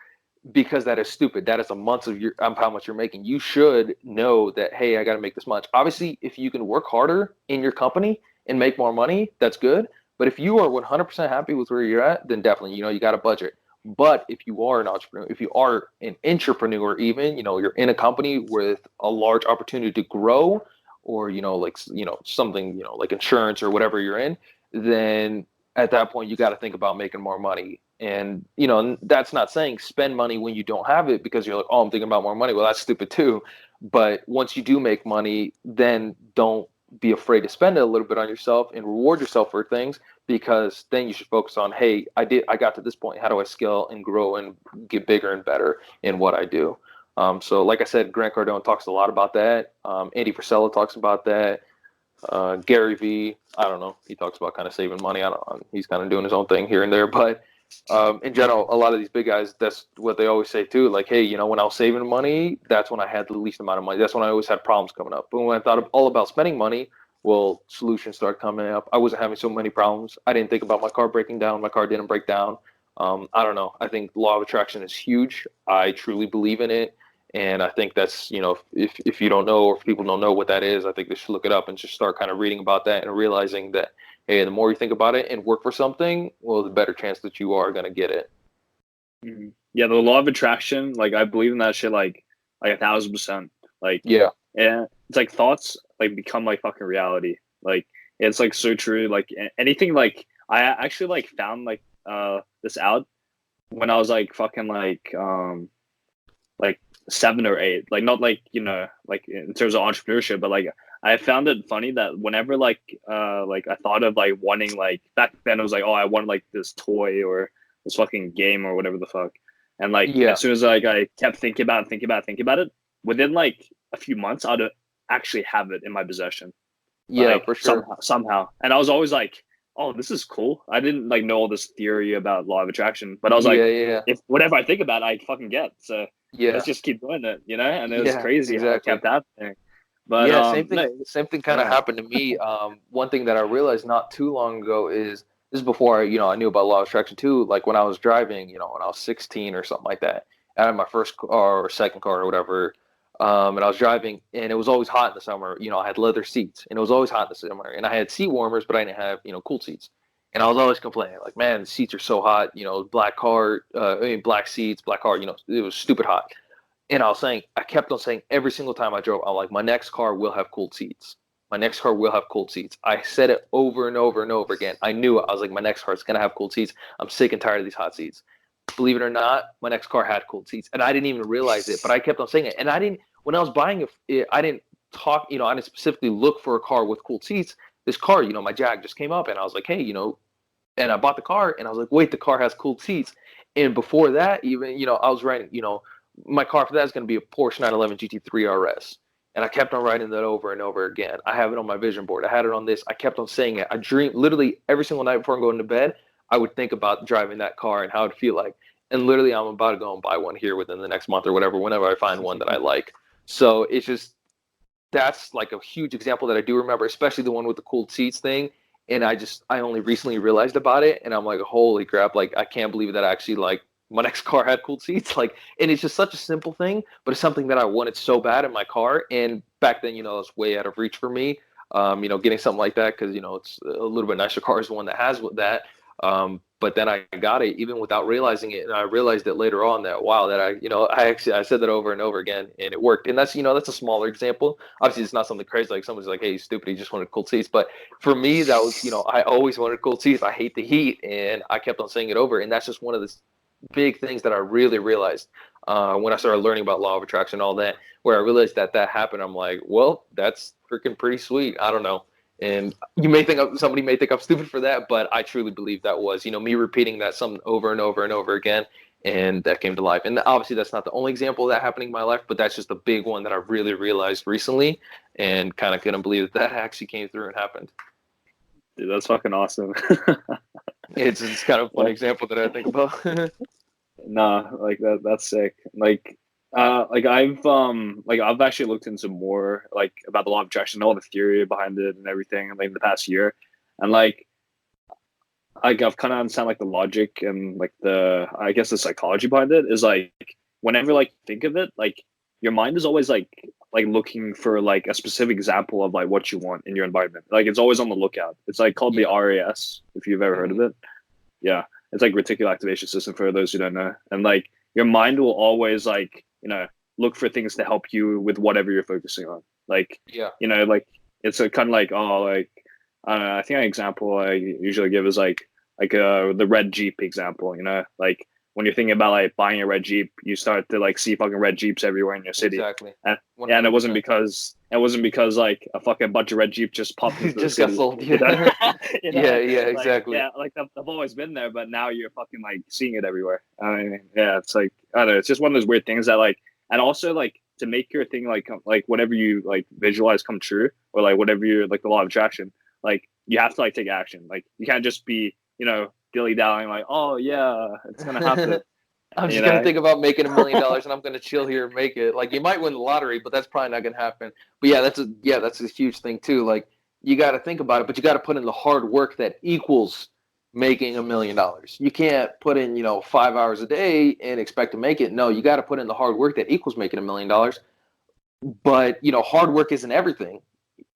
because that is stupid. That is a month of how much you're making. You should know that, hey, I got to make this much. Obviously, if you can work harder in your company and make more money, that's good. But if you are 100% happy with where you're at, then definitely, you got a budget. But if you are an entrepreneur, if you are an entrepreneur, even, you're in a company with a large opportunity to grow, or, something, like insurance or whatever you're in, then at that point, you got to think about making more money. And, that's not saying spend money when you don't have it because you're like, oh, I'm thinking about more money. Well, that's stupid too. But once you do make money, then don't be afraid to spend it a little bit on yourself and reward yourself for things, because then you should focus on, hey, I got to this point. How do I scale and grow and get bigger and better in what I do? So like I said, Grant Cardone talks a lot about that. Andy Frisella talks about that. Gary Vee, I don't know. He talks about kind of saving money. I don't know. He's kind of doing his own thing here and there, but in general, a lot of these big guys, that's what they always say too. Like, hey, when I was saving money, that's when I had the least amount of money. That's when I always had problems coming up. But when I thought all about spending money, well, solutions started coming up. I wasn't having so many problems. I didn't think about my car breaking down. My car didn't break down. I don't know. I think law of attraction is huge. I truly believe in it. And I think that's, if you don't know, or if people don't know what that is, I think they should look it up and just start kind of reading about that and realizing that, hey, the more you think about it and work for something, well, the better chance that you are going to get it. Yeah, the law of attraction, like I believe in that shit like 1,000%. Like, yeah, it's like thoughts like become like fucking reality. Like it's like so true. Like anything, like I actually like found like this out when I was like fucking like 7 or 8, like not like like in terms of entrepreneurship, but like I found it funny that whenever like I thought of like wanting, like back then it was like, oh, I want like this toy or this fucking game or whatever the fuck, and like as soon as like I kept thinking about it, within like a few months I'd actually have it in my possession. Like, for sure, somehow, and I was always like, oh, this is cool. I didn't like know all this theory about law of attraction, but I was like, if whatever I think about, I fucking get. So let's just keep doing it, and it was crazy how it kept happening. But same thing kind of happened to me. One thing that I realized not too long ago is, this is before I knew about law of attraction too. Like when I was driving, when I was 16 or something like that, I had my first car or second car or whatever, and I was driving, and it was always hot in the summer. I had leather seats, and it was always hot in the summer, and I had seat warmers, but I didn't have cool seats. And I was always complaining, like, man, the seats are so hot, black car, black seats, black car, it was stupid hot. And I kept on saying every single time I drove, I'm like, my next car will have cooled seats. My next car will have cooled seats. I said it over and over and over again. I knew it. I was like, my next car is going to have cooled seats. I'm sick and tired of these hot seats. Believe it or not, my next car had cooled seats. And I didn't even realize it, but I kept on saying it. And when I was buying it, I didn't I didn't specifically look for a car with cooled seats. This car, my Jag just came up and I was like, hey, and I bought the car and I was like, wait, the car has cooled seats. And before that, even, I was writing, my car for that is going to be a Porsche 911 GT3 RS. And I kept on writing that over and over again. I have it on my vision board. I had it on this. I kept on saying it. I dream literally every single night before I'm going to bed. I would think about driving that car and how it'd feel like. And literally, I'm about to go and buy one here within the next month or whatever, whenever I find one that I like. So it's just, that's like a huge example that I do remember, especially the one with the cooled seats thing. And I only recently realized about it. And I'm like, holy crap. Like, I can't believe that I actually like my next car had cooled seats. Like, and it's just such a simple thing, but it's something that I wanted so bad in my car. And back then, it was way out of reach for me, getting something like that. Cause it's a little bit nicer car is the one that has that. But then I got it even without realizing it. And I realized it later on that, wow, that I said that over and over again and it worked. And that's a smaller example. Obviously it's not something crazy. Like someone's like, hey, he's stupid. He just wanted cold seats. But for me, that was, I always wanted cold seats. I hate the heat and I kept on saying it over. And that's just one of the big things that I really realized, when I started learning about law of attraction and all that, where I realized that happened. I'm like, well, that's freaking pretty sweet. I don't know. And somebody may think I'm stupid for that, but I truly believe that was, me repeating that something over and over and over again, and that came to life. And obviously that's not the only example of that happening in my life, but that's just a big one that I really realized recently and kind of couldn't believe that actually came through and happened. Dude, that's fucking awesome. It's kind of a fun example that I think about. Nah, like that's sick. I've actually looked into more like about the law of attraction, all the theory behind it and everything, like in the past year, and I've kind of understand like the logic and like I guess the psychology behind it is like whenever like think of it, like your mind is always like looking for like a specific example of like what you want in your environment. Like it's always on the lookout. It's like called the RAS, if you've ever heard of it. Yeah, it's like reticular activation system for those who don't know, and like your mind will always like look for things to help you with whatever you're focusing on. Like like it's a kind of like I don't know, I think an example I usually give is like the red Jeep example. Like when you're thinking about like buying a red Jeep, you start to like see fucking red Jeeps everywhere in your city. Exactly. And it wasn't because like a fucking bunch of red Jeep just popped into the just city. got sold. Yeah, yeah, exactly. Yeah, like they've always been there, but now you're fucking like seeing it everywhere. I mean, yeah, it's like I don't know, it's just one of those weird things that like, and also like to make your thing like whatever you like visualize come true, or like whatever you like the law of attraction, like you have to like take action. Like you can't just be dilly dallying like, oh yeah, it's gonna happen. I'm just gonna think about making $1 million and I'm gonna chill here and make it. Like you might win the lottery, but that's probably not gonna happen. But yeah, that's a huge thing too. Like you got to think about it, but you got to put in the hard work that equals making $1 million. You can't put in 5 hours a day and expect to make it. No, you got to put in the hard work that equals making $1 million. But hard work isn't everything.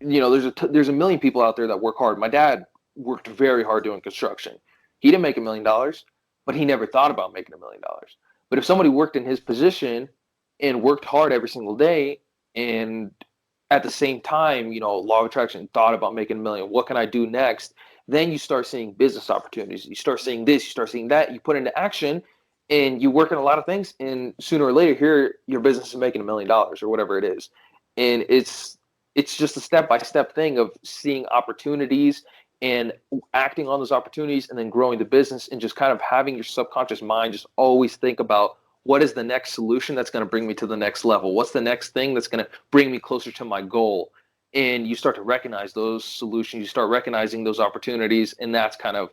There's a million people out there that work hard. My dad worked very hard doing construction. He didn't make $1 million, but he never thought about making $1 million. But if somebody worked in his position and worked hard every single day, and at the same time, law of attraction, thought about making $1 million, what can I do next? Then you start seeing business opportunities. You start seeing this, you start seeing that, you put into action, and you work in a lot of things, and sooner or later, here your business is making $1 million or whatever it is. And it's just a step-by-step thing of seeing opportunities and acting on those opportunities and then growing the business and just kind of having your subconscious mind just always think about what is the next solution that's going to bring me to the next level? What's the next thing that's going to bring me closer to my goal? And you start to recognize those solutions, you start recognizing those opportunities, and that's kind of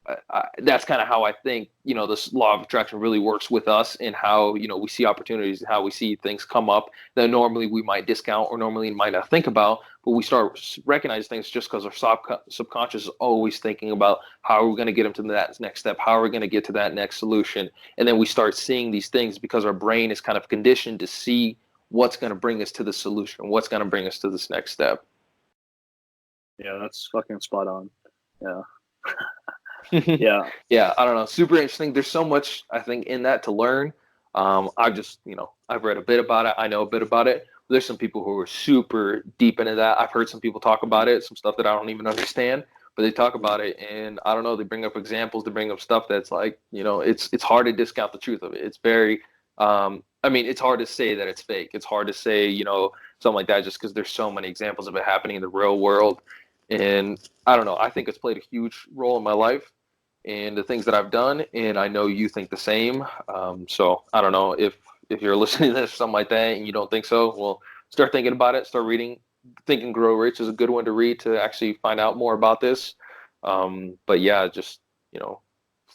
how I think this law of attraction really works with us, and how we see opportunities and how we see things come up that normally we might discount or normally might not think about, but we start recognizing things just because our subconscious is always thinking about how are we going to get them to that next step, how are we going to get to that next solution, and then we start seeing these things because our brain is kind of conditioned to see what's going to bring us to the solution, what's going to bring us to this next step. Yeah, that's fucking spot on. Yeah. Yeah. Yeah, I don't know. Super interesting. There's so much I think in that to learn. I've just, I've read a bit about it. I know a bit about it. There's some people who are super deep into that. I've heard some people talk about it, some stuff that I don't even understand, but they talk about it, and I don't know. They bring up examples. They bring up stuff that's like, it's hard to discount the truth of it. It's very, I mean, it's hard to say that it's fake. It's hard to say, something like that, just because there's so many examples of it happening in the real world. And I don't know. I think it's played a huge role in my life and the things that I've done, and I know you think the same. So I don't know if you're listening to this or something like that and you don't think so. Well, start thinking about it. Start reading. Think and Grow Rich is a good one to read to actually find out more about this. But yeah, just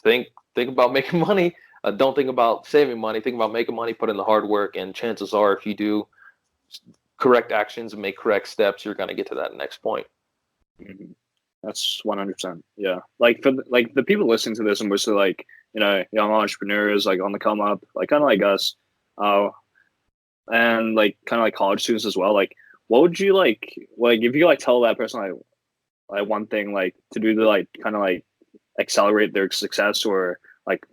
think about making money. Don't think about saving money. Think about making money. Put in the hard work, and chances are, if you do correct actions and make correct steps, you're going to get to that next point. Mhm. That's 100%. Yeah. Like for like the people listening to this and mostly like, young entrepreneurs like on the come up, like kind of like us, uh, and like kind of like college students as well. Like, what would you like if you like tell that person like one thing like to do to like kind of like accelerate their success or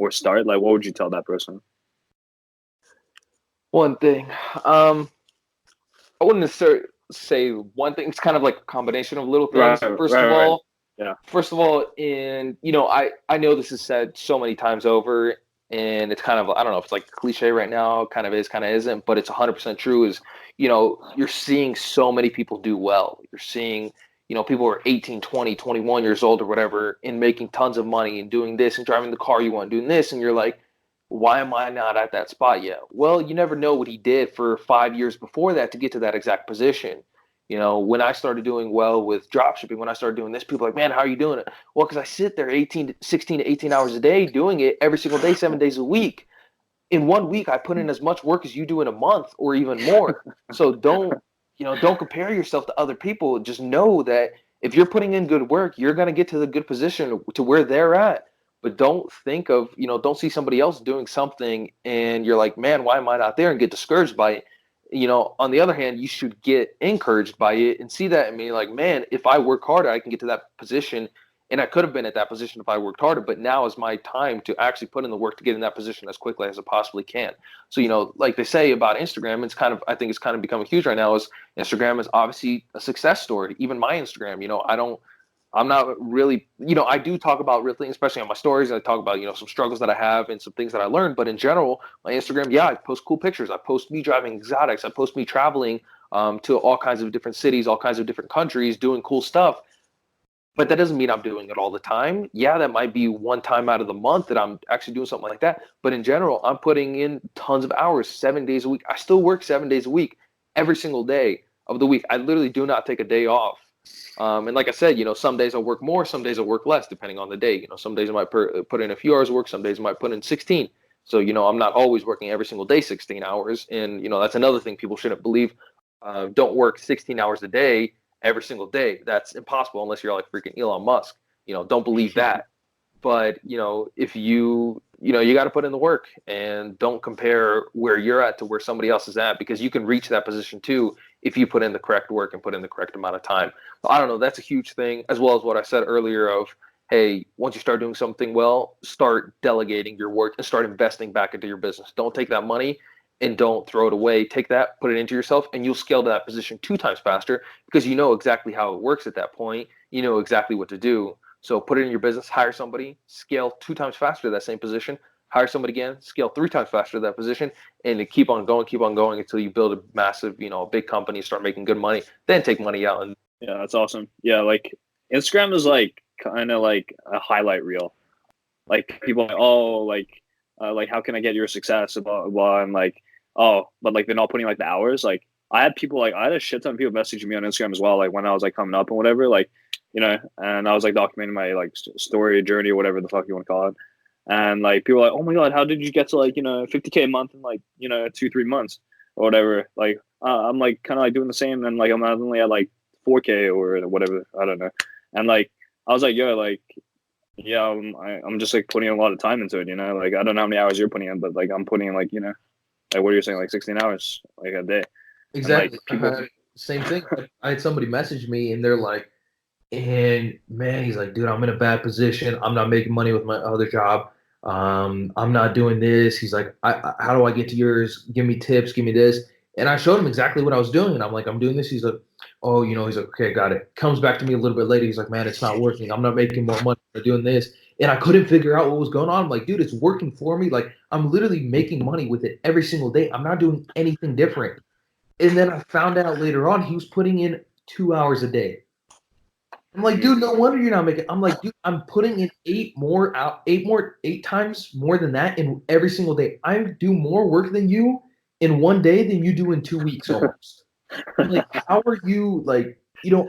start, like what would you tell that person? One thing, I wouldn't necessarily say one thing. It's kind of like a combination of little Right, things. right. Yeah. First of all, in I know this is said so many times over, and it's kind of, I don't know if it's like a cliche right now, kind of is, kind of isn't, but it's 100% true. Is you're seeing so many people do well. You're seeing people who are 18, 20, 21 years old or whatever, and making tons of money and doing this and driving the car you want, doing this, and you're like, why am I not at that spot yet? Well, you never know what he did for 5 years before that to get to that exact position. When I started doing well with dropshipping, when I started doing this, people are like, man, how are you doing it? Well, because I sit there 16 to 18 hours a day doing it every single day, 7 days a week. In 1 week, I put in as much work as you do in a month or even more. So don't compare yourself to other people. Just know that if you're putting in good work, you're going to get to the good position to where they're at. But don't think of, don't see somebody else doing something and you're like, man, why am I not there, and get discouraged by it. On the other hand, you should get encouraged by it and see that and be like, man, if I work harder, I can get to that position. And I could have been at that position if I worked harder, but now is my time to actually put in the work to get in that position as quickly as I possibly can. So, like they say about Instagram, I think it's kind of becoming huge right now, is Instagram is obviously a success story. Even my Instagram, I'm not really, I do talk about real things, especially on my stories. I talk about, some struggles that I have and some things that I learned. But in general, my Instagram, yeah, I post cool pictures. I post me driving exotics. I post me traveling to all kinds of different cities, all kinds of different countries, doing cool stuff. But that doesn't mean I'm doing it all the time. Yeah, that might be one time out of the month that I'm actually doing something like that. But in general, I'm putting in tons of hours, 7 days a week. I still work 7 days a week, every single day of the week. I literally do not take a day off. And like I said, some days I'll work more, some days I'll work less, depending on the day. Some days I might put in a few hours of work, some days I might put in 16. So, I'm not always working every single day 16 hours. And, that's another thing people shouldn't believe. Don't work 16 hours a day every single day. That's impossible unless you're like freaking Elon Musk. Don't believe that. But if you got to put in the work, and don't compare where you're at to where somebody else is at, because you can reach that position too if you put in the correct work and put in the correct amount of time. So I don't know. That's a huge thing, as well as what I said earlier of, hey, once you start doing something well, start delegating your work and start investing back into your business. Don't take that money and don't throw it away. Take that, put it into yourself, and you'll scale to that position 2 times faster, because you know exactly how it works at that point. You know exactly what to do. So put it in your business, hire somebody, scale 2 times faster to that same position, hire somebody again, scale 3 times faster to that position, and to keep on going until you build a massive, a big company, start making good money, then take money out. And Yeah, that's awesome. Yeah, like Instagram is like kind of like a highlight reel. Like people are like, oh, like how can I get your success? Blah, blah, blah. And like, oh, but like they're not putting like the hours. Like I had a shit ton of people messaging me on Instagram as well. Like when I was like coming up and whatever, like, and I was like documenting my like story journey or whatever the fuck you want to call it. And like people were like, oh my God, how did you get to like, 50K a month in like, 2-3 months or whatever? Like, I'm like kind of like doing the same. And like, I'm only at like 4K or whatever. I don't know. And like, I was like, yo, like, yeah, I'm just like putting a lot of time into it, like I don't know how many hours you're putting in, but like I'm putting in like, like what are you saying, like 16 hours like a day. exactly. And like people, Same thing. I had somebody message me and they're like, And man, he's like, dude, I'm in a bad position. I'm not making money with my other job. I'm not doing this. He's like, how do I get to yours? Give me tips. Give me this. And I showed him exactly what I was doing. And I'm like, I'm doing this. He's like, oh, he's like, okay, got it. Comes back to me a little bit later. He's like, man, it's not working. I'm not making more money by doing this. And I couldn't figure out what was going on. I'm like, dude, it's working for me. Like, I'm literally making money with it every single day. I'm not doing anything different. And then I found out later on he was putting in 2 hours a day. I'm like, dude, no wonder you're not making. I'm like, dude, I'm putting in eight times more than that in every single day. I do more work than you in one day than you do in 2 weeks almost. I'm like, how are you like,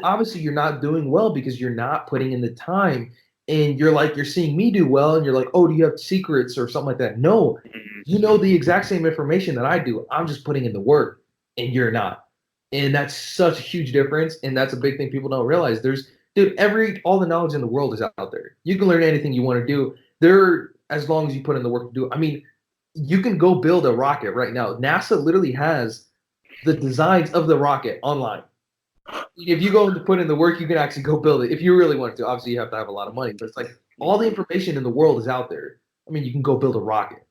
obviously you're not doing well because you're not putting in the time. And you're like, you're seeing me do well, and you're like, oh, do you have secrets or something like that? No, you know the exact same information that I do. I'm just putting in the work, and you're not. And that's such a huge difference. And that's a big thing people don't realize. Dude, all the knowledge in the world is out there. You can learn anything you want to do there as long as you put in the work to do it. I mean, you can go build a rocket right now. NASA literally has the designs of the rocket online. If you go to put in the work, you can actually go build it if you really want to. Obviously, you have to have a lot of money, but it's like all the information in the world is out there. I mean, you can go build a rocket.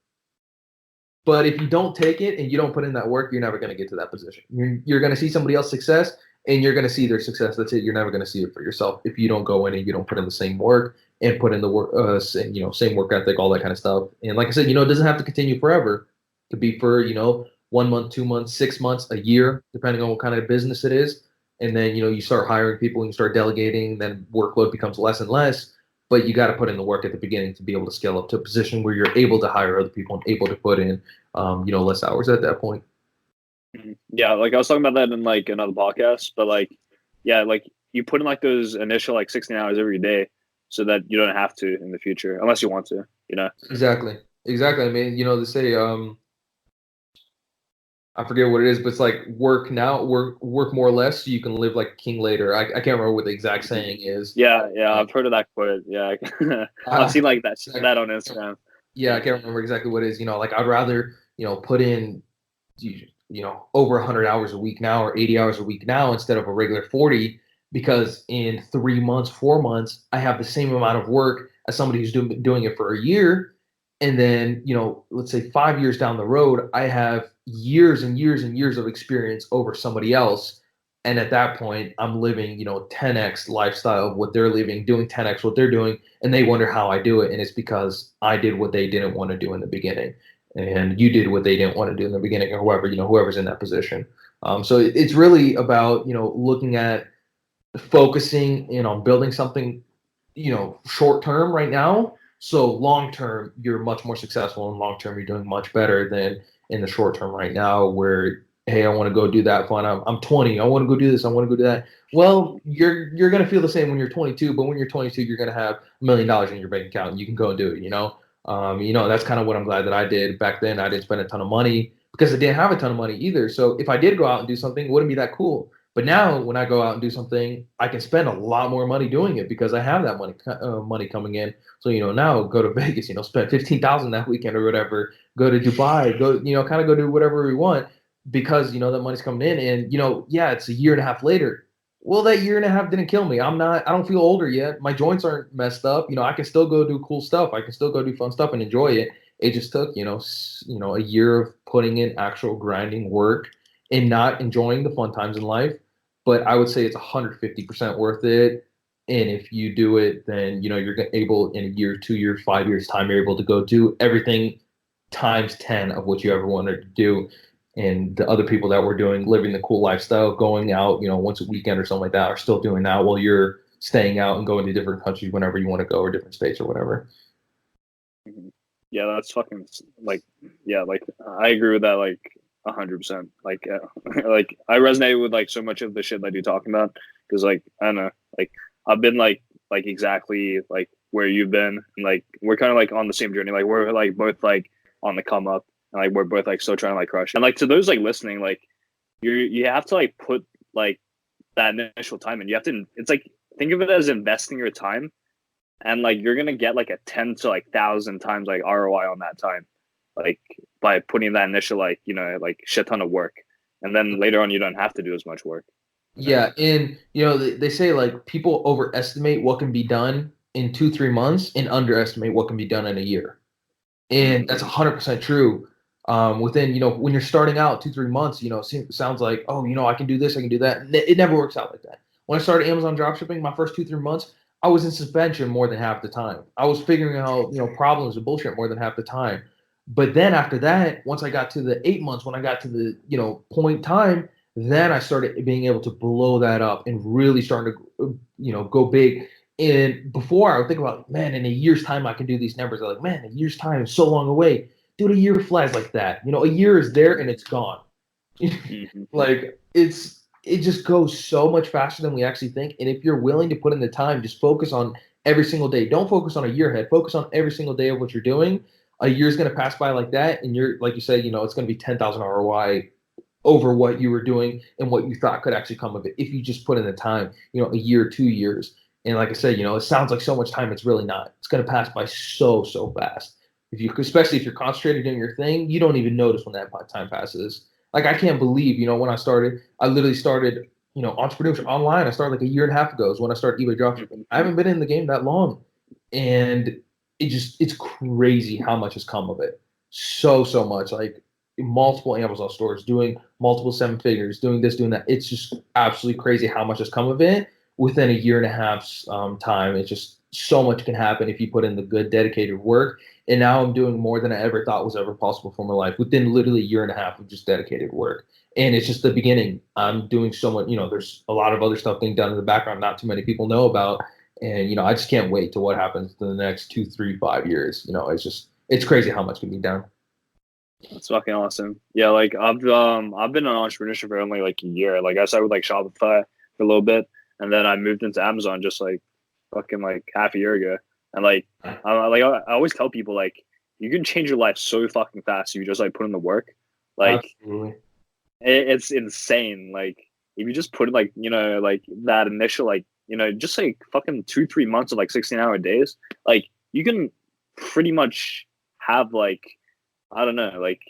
But if you don't take it and you don't put in that work, you're never going to get to that position. You're going to see somebody else's success and you're going to see their success. That's it. You're never going to see it for yourself if you don't go in and you don't put in the same work and put in the work, same work ethic, all that kind of stuff. And like I said, it doesn't have to continue forever. It could be for 1 month, 2 months, 6 months, a year, depending on what kind of business it is. And then you start hiring people and you start delegating. Then workload becomes less and less. But you got to put in the work at the beginning to be able to scale up to a position where you're able to hire other people and able to put in less hours at that point. Yeah, like I was talking about that in like another podcast, but like, yeah, like you put in like those initial like 16 hours every day so that you don't have to in the future unless you want to. Exactly. Exactly. I mean, they say, I forget what it is, but it's like work now, work more or less so you can live like a king later. I can't remember what the exact saying is. Yeah, I've heard of that quote. Yeah, I've seen like that on Instagram. Yeah, I can't remember exactly what it is. Like I'd rather, put in, over 100 hours a week now or 80 hours a week now instead of a regular 40, because in 3 months, 4 months, I have the same amount of work as somebody who's doing it for a year. And then, let's say 5 years down the road, I have years and years and years of experience over somebody else. And at that point, I'm living, 10x lifestyle of what they're living, doing 10x what they're doing. And they wonder how I do it. And it's because I did what they didn't want to do in the beginning. And you did what they didn't want to do in the beginning, or whoever's in that position. So it's really about, looking at focusing in on building something, short term right now. So long term, you're much more successful, and long term, you're doing much better than in the short term right now, where hey, I want to go do that fun. I'm 20. I want to go do this. I want to go do that. Well, you're gonna feel the same when you're 22, but when you're 22, you're gonna have $1 million in your bank account, and you can go and do it. That's kind of what I'm glad that I did back then. I didn't spend a ton of money because I didn't have a ton of money either. So if I did go out and do something, it wouldn't be that cool. But now, when I go out and do something, I can spend a lot more money doing it because I have that money coming in. So now go to Vegas, spend 15,000 that weekend or whatever. Go to Dubai, kind of go do whatever we want because that money's coming in. And yeah, it's a year and a half later. Well, that year and a half didn't kill me. I don't feel older yet. My joints aren't messed up. I can still go do cool stuff. I can still go do fun stuff and enjoy it. It just took a year of putting in actual grinding work and not enjoying the fun times in life. But I would say it's 150% worth it. And if you do it, then you're able in a year, 2 years, 5 years time, you're able to go do everything times 10 of what you ever wanted to do. And the other people that were doing, living the cool lifestyle, going out, once a weekend or something like that, are still doing that while you're staying out and going to different countries whenever you want to go, or different states or whatever. Yeah, that's fucking like, yeah, like I agree with that like 100%. Like, like I resonate with like so much of the shit that you're talking about because like I don't know, like I've been like exactly like where you've been, and like we're kind of like on the same journey. Like we're like both like on the come up, and like we're both like still trying to like crush. And like to those like listening, like you have to like put like that initial time in. You have to. It's like think of it as investing your time, and like you're gonna get like a 10 to like 1,000 times like ROI on that time, like by putting that initial like like shit ton of work, and then later on you don't have to do as much work. Yeah, and they say like people overestimate what can be done in 2-3 months and underestimate what can be done in a year. And that's 100% true. Within, when you're starting out 2-3 months, sounds like, oh, I can do this, I can do that. It never works out like that. When I started Amazon dropshipping, my first 2-3 months, I was in suspension more than half the time. I was figuring out, problems and bullshit more than half the time. But then after that, once I got to the 8 months, when I got to the, point time, then I started being able to blow that up and really starting to, go big. And before I would think about, man, in a year's time I can do these numbers. I'm like, man, a year's time is so long away. Dude, a year flies like that. A year is there and it's gone. Mhm. Like it just goes so much faster than we actually think. And if you're willing to put in the time, just focus on every single day. Don't focus on a year ahead. Focus on every single day of what you're doing. A year's gonna pass by like that, and you're like you said, it's gonna be 10,000 ROI over what you were doing and what you thought could actually come of it if you just put in the time, a year, 2 years. And like I said, it sounds like so much time. It's really not. It's going to pass by so fast. Especially if you're concentrated doing your thing, you don't even notice when that time passes. Like I can't believe, when I literally started, entrepreneurship online. I started like a year and a half ago is when I started eBay dropshipping. I haven't been in the game that long. And it's crazy how much has come of it. So much. Like multiple Amazon stores, doing multiple seven figures, doing this, doing that. It's just absolutely crazy how much has come of it within a year and a half's time. It's just so much can happen if you put in the good, dedicated work. And now I'm doing more than I ever thought was ever possible for my life within literally a year and a half of just dedicated work. And it's just the beginning. I'm doing so much, there's a lot of other stuff being done in the background, not too many people know about. And, I just can't wait to what happens in the next 2, 3, 5 years. It's crazy how much can be done. That's fucking awesome. Yeah, like I've been an entrepreneurship for only like a year. Like I started with like Shopify for a little bit, and then I moved into Amazon just like fucking like half a year ago. And I always tell people like you can change your life so fucking fast if you just like put in the work. Like Absolutely. it's insane. Like if you just put like like that initial like just like fucking 2-3 months of like 16-hour days, like you can pretty much have like I don't know, like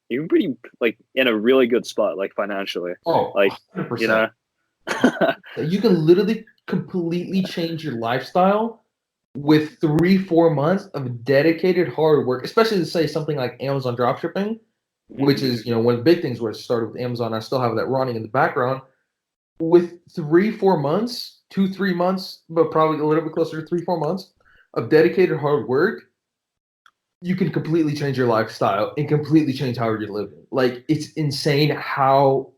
you're pretty like in a really good spot, like financially. Oh, Like, you 100%. know, You can literally completely change your lifestyle with 3-4 months of dedicated hard work, especially to say something like Amazon dropshipping, which Mhm. is, one of the big things where it started with Amazon. I still have that running in the background. With 3-4 months, 2-3 months, but probably a little bit closer to 3-4 months of dedicated hard work, you can completely change your lifestyle and completely change how you're living. Like it's insane how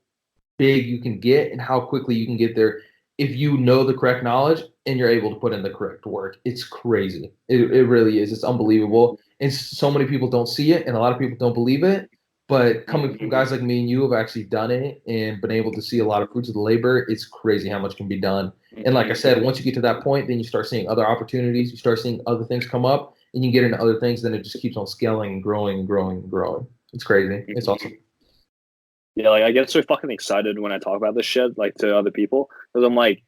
big you can get and how quickly you can get there if you know the correct knowledge and you're able to put in the correct work. It's crazy. It really is. It's unbelievable. And so many people don't see it and a lot of people don't believe it. But coming from guys like me and you have actually done it and been able to see a lot of fruits of the labor, it's crazy how much can be done. And like I said, once you get to that point, then you start seeing other opportunities, you start seeing other things come up, and you get into other things, then it just keeps on scaling and growing and growing and growing. It's crazy. It's awesome. Yeah, like I get so fucking excited when I talk about this shit, like to other people, because I'm like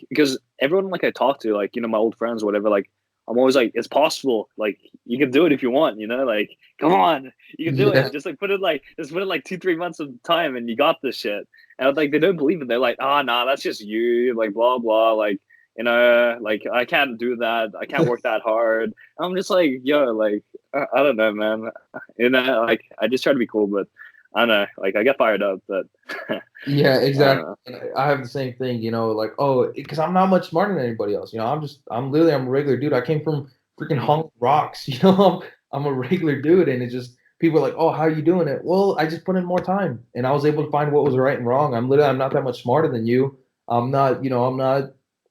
because everyone like I talk to, like my old friends, or whatever, like I'm always like, it's possible, like you can do it if you want, like come on, you can do Yeah. it, just put in like 2-3 months of time, and you got this shit, and like they don't believe it, they're like, oh nah, that's just you, like blah blah, like like I can't do that, I can't work that hard. I'm just like, yo, like I don't know, man, like I just try to be cool, but. I don't know, like I get fired up, but Yeah, I don't exactly. know. And I have the same thing, like, oh, because I'm not much smarter than anybody else. I'm a regular dude. I came from freaking Hong Rocks, I'm a regular dude, and it's just people are like, oh, how are you doing it? Well, I just put in more time, and I was able to find what was right and wrong. I'm not that much smarter than you. I'm not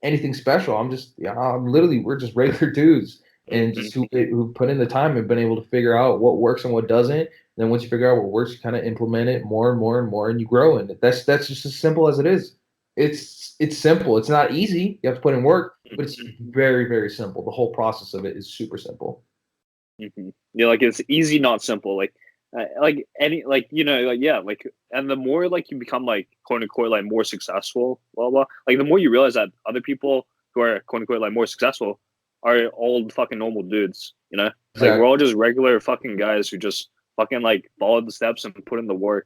anything special. We're just regular dudes, and just who put in the time and been able to figure out what works and what doesn't. Then once you figure out what works, you kind of implement it more and more and more, and you grow in it. That's just as simple as it is. It's simple. It's not easy. You have to put in work, but it's very very simple. The whole process of it is super simple. Yeah, like it's easy, not simple. Like any, like like yeah, like, and the more like you become like quote unquote like more successful, blah blah. Like the more you realize that other people who are quote unquote like more successful are all fucking normal dudes. Like we're Exactly. all just regular fucking guys who just fucking like follow the steps and put in the work.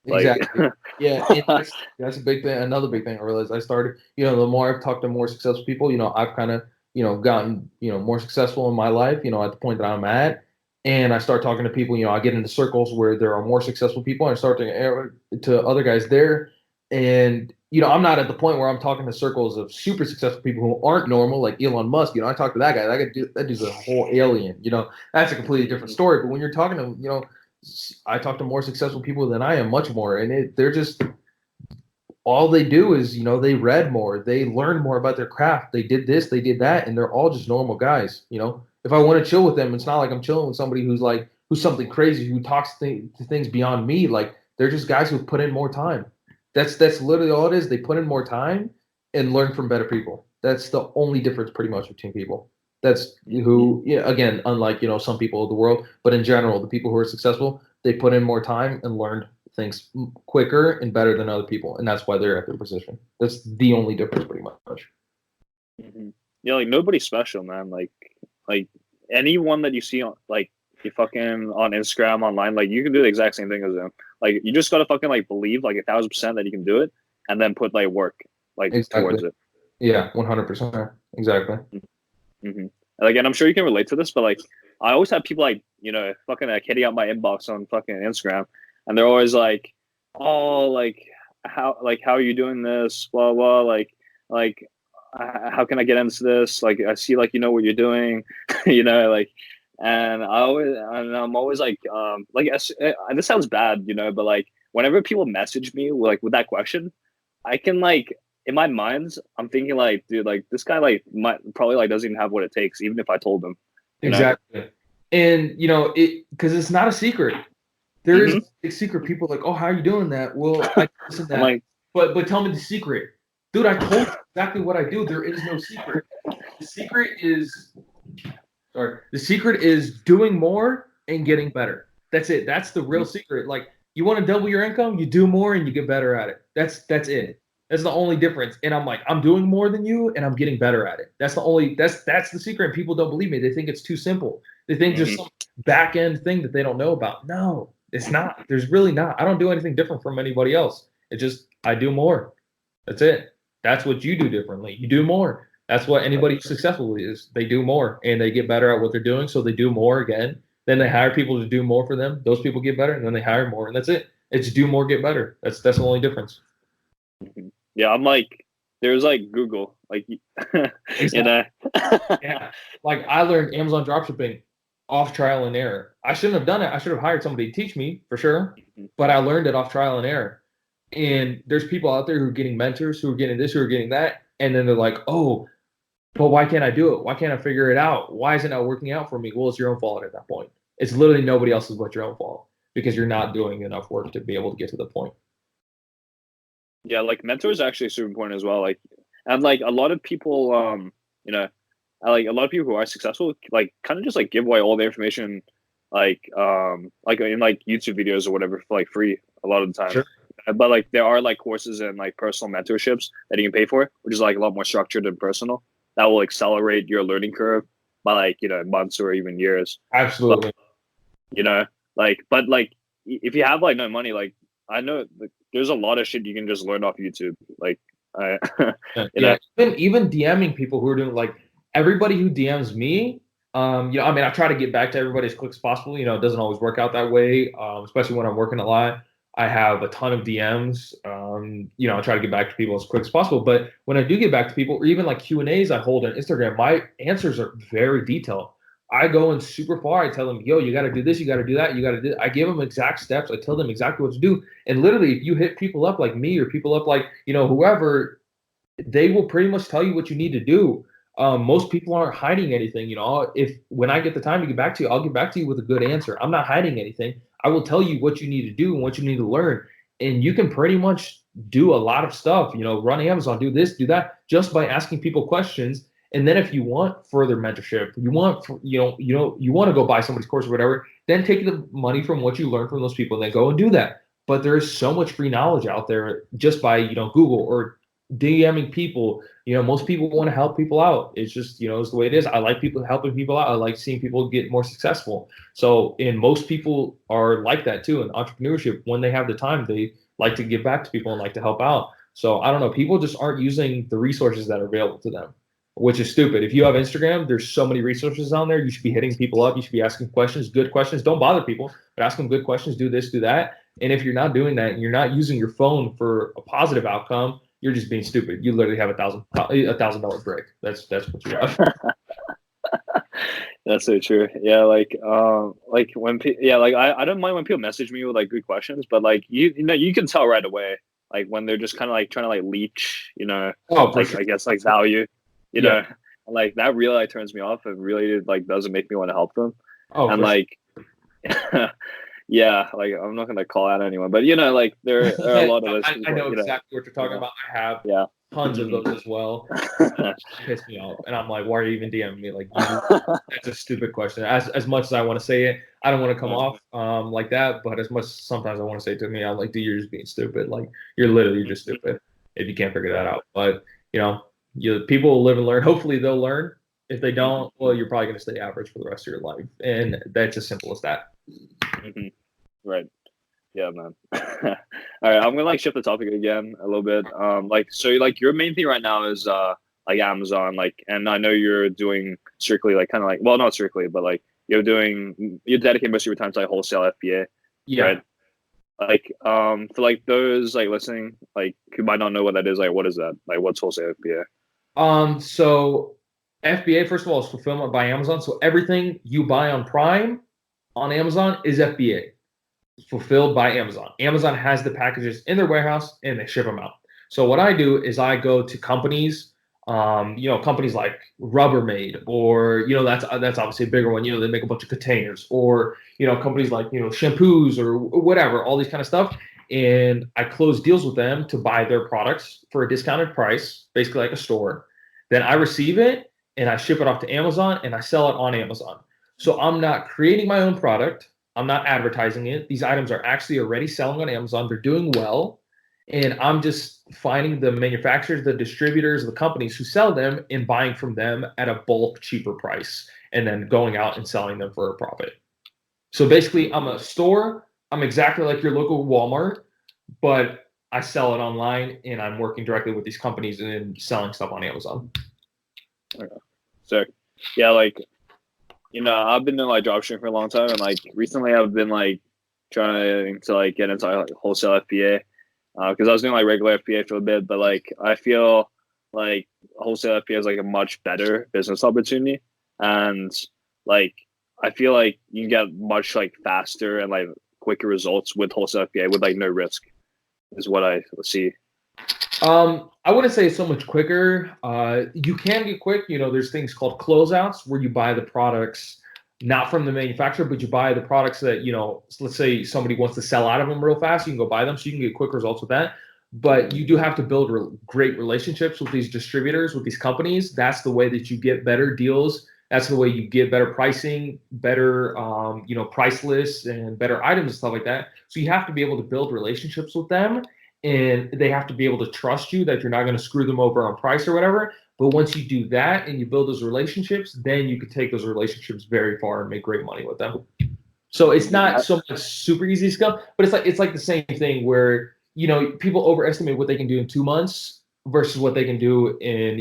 Like, Exactly. Yeah, and that's a big thing. Another big thing I realized I started, the more I've talked to more successful people, I've kind of, gotten, more successful in my life, at the point that I'm at. And I start talking to people, I get into circles where there are more successful people. And I start to other guys there. And, I'm not at the point where I'm talking to circles of super successful people who aren't normal, like Elon Musk. I talk to that guy. That dude's a whole alien. That's a completely different story. But when you're talking to, I talk to more successful people than I am, much more, and they're just all they do is they read more, they learn more about their craft, they did this, they did that, and they're all just normal guys. If I want to chill with them, it's not like I'm chilling with somebody who's something crazy, who talks to things beyond me. Like they're just guys who put in more time. That's literally all it is. They put in more time and learn from better people. That's the only difference, pretty much, between people. That's who, again, unlike, some people of the world, but in general, the people who are successful, they put in more time and learned things quicker and better than other people. And that's why they're at their position. That's the only difference, pretty much. Yeah, like nobody's special, man. Like anyone that you see on, like, you fucking on Instagram, online, like you can do the exact same thing as them. Like you just gotta fucking like believe like 1,000% that you can do it, and then put like work like towards it. Yeah, 100%. Exactly. Mm-hmm. Like, and I'm sure you can relate to this, but like I always have people like fucking hitting up my inbox on fucking Instagram, and they're always like, oh, like how are you doing this, blah blah, like how can I get into this, like I see like what you're doing, like, and I'm always like and this sounds bad, but like whenever people message me like with that question, I can like, in my mind, I'm thinking like, dude, like this guy like might probably like doesn't even have what it takes, even if I told him. Exactly. And because it's not a secret. There is a secret. People are like, oh, how are you doing that? Well, I listen that. Like, but tell me the secret. Dude, I told you exactly what I do. There is no secret. The secret is doing more and getting better. That's it. That's the real secret. Like, you want to double your income, you do more and you get better at it. That's it. That's the only difference. And I'm like, I'm doing more than you and I'm getting better at it. That's the secret. And people don't believe me. They think it's too simple. They think there's some back end thing that they don't know about. No, it's not. There's really not. I don't do anything different from anybody else. It's just I do more. That's it. That's what you do differently. You do more. That's what anybody successful is. They do more and they get better at what they're doing. So they do more again. Then they hire people to do more for them. Those people get better, and then they hire more, and that's it. It's do more, get better. That's the only difference. Yeah, I'm like, there's like Google, like, Yeah. Like I learned Amazon dropshipping off trial and error. I shouldn't have done it. I should have hired somebody to teach me for sure, but I learned it off trial and error. And there's people out there who are getting mentors, who are getting this, who are getting that, and then they're like, oh, but why can't I do it? Why can't I figure it out? Why is it not working out for me? Well, it's your own fault at that point. It's literally nobody else's but your own fault, because you're not doing enough work to be able to get to the point. Yeah, like mentors are actually super important as well. Like, and like a lot of people, like a lot of people who are successful, like kind of just like give away all the information, like in like YouTube videos or whatever for like free a lot of the time. Sure. But like there are like courses and like personal mentorships that you can pay for, which is like a lot more structured and personal. That will accelerate your learning curve by like months or even years. Absolutely. But, but like if you have like no money, like I know like, there's a lot of shit you can just learn off YouTube. Like, even DMing people who are doing, like, everybody who DMs me, I mean, I try to get back to everybody as quick as possible. It doesn't always work out that way, especially when I'm working a lot. I have a ton of DMs. I try to get back to people as quick as possible. But when I do get back to people, or even like Q&As I hold on Instagram, my answers are very detailed. I go in super far. I tell them, yo, you got to do this, you got to do that, you got to do that. I give them exact steps. I tell them exactly what to do. And literally, if you hit people up like me or people up like, whoever, they will pretty much tell you what you need to do. Most people aren't hiding anything. When I get the time to get back to you, I'll get back to you with a good answer. I'm not hiding anything. I will tell you what you need to do and what you need to learn. And you can pretty much do a lot of stuff, run Amazon, do this, do that, just by asking people questions. And then if you want further mentorship, you want to go buy somebody's course or whatever, then take the money from what you learn from those people and then go and do that. But there is so much free knowledge out there just by, Google or DMing people. Most people want to help people out. It's just, it's the way it is. I like people helping people out. I like seeing people get more successful. So, and most people are like that too. In entrepreneurship, when they have the time, they like to give back to people and like to help out. So I don't know. People just aren't using the resources that are available to them, which is stupid. If you have Instagram, there's so many resources on there. You should be hitting people up. You should be asking questions, good questions. Don't bother people, but ask them good questions. Do this, do that. And if you're not doing that and you're not using your phone for a positive outcome, you're just being stupid. You literally have $1,000 break. That's what you have. That's so true. Yeah, like when I don't mind when people message me with like good questions, but like you can tell right away like when they're just kind of like trying to like leech, For like sure. I guess like value, Yeah. know, like that really like turns me off. It really like doesn't make me want to help them. Oh, And for like yeah, like I'm not gonna call out anyone, but like there sure. are a lot of those I people, know exactly what you're talking about. I have yeah. tons of those as well. Piss me off, and I'm like, why are you even DMing me? Like, that's a stupid question. As much as I want to say it, I don't want to come off like that. But as much sometimes I want to say it to me, I'm like, dude, you're just being stupid. Like, you're literally just stupid if you can't figure that out. But people will live and learn. Hopefully, they'll learn. If they don't, well, you're probably gonna stay average for the rest of your life, and that's as simple as that. Right. Yeah, man. All right, I'm gonna like shift the topic again a little bit. So like your main thing right now is like Amazon, like, and I know you're doing strictly like kind of like, well, not strictly, but like you dedicate most of your time to like wholesale FBA, Yeah. right? Like, for like those like listening, like who might not know what that is, like what is that? Like what's wholesale FBA? So FBA, first of all, is fulfillment by Amazon. So everything you buy on Prime on Amazon is FBA, fulfilled by Amazon. Amazon has the packages in their warehouse and they ship them out. So what I do is I go to companies, companies like Rubbermaid, or that's obviously a bigger one. They make a bunch of containers, or companies like shampoos or whatever, all these kind of stuff. And I close deals with them to buy their products for a discounted price, basically like a store. Then I receive it and I ship it off to Amazon and I sell it on Amazon. So I'm not creating my own product. I'm not advertising it. These items are actually already selling on Amazon. They're doing well. And I'm just finding the manufacturers, the distributors, the companies who sell them and buying from them at a bulk, cheaper price, and then going out and selling them for a profit. So basically, I'm a store. I'm exactly like your local Walmart, but I sell it online and I'm working directly with these companies and selling stuff on Amazon. Okay. So, yeah, like, I've been doing like dropshipping for a long time, and like recently I've been like trying to like get into like wholesale FBA, because I was doing like regular FBA for a bit, but like I feel like wholesale FBA is like a much better business opportunity, and like I feel like you get much like faster and like quicker results with wholesale FBA with like no risk, is what I see. I wouldn't say it's so much quicker. You can get quick. There's things called closeouts where you buy the products not from the manufacturer, but you buy the products that, let's say somebody wants to sell out of them real fast. You can go buy them, so you can get quick results with that. But you do have to build great relationships with these distributors, with these companies. That's the way that you get better deals. That's the way you get better pricing, better, price lists and better items and stuff like that. So you have to be able to build relationships with them. And they have to be able to trust you that you're not going to screw them over on price or whatever. But once you do that and you build those relationships, then you can take those relationships very far and make great money with them. So it's not so much super easy to scale, but it's like the same thing where people overestimate what they can do in 2 months versus what they can do in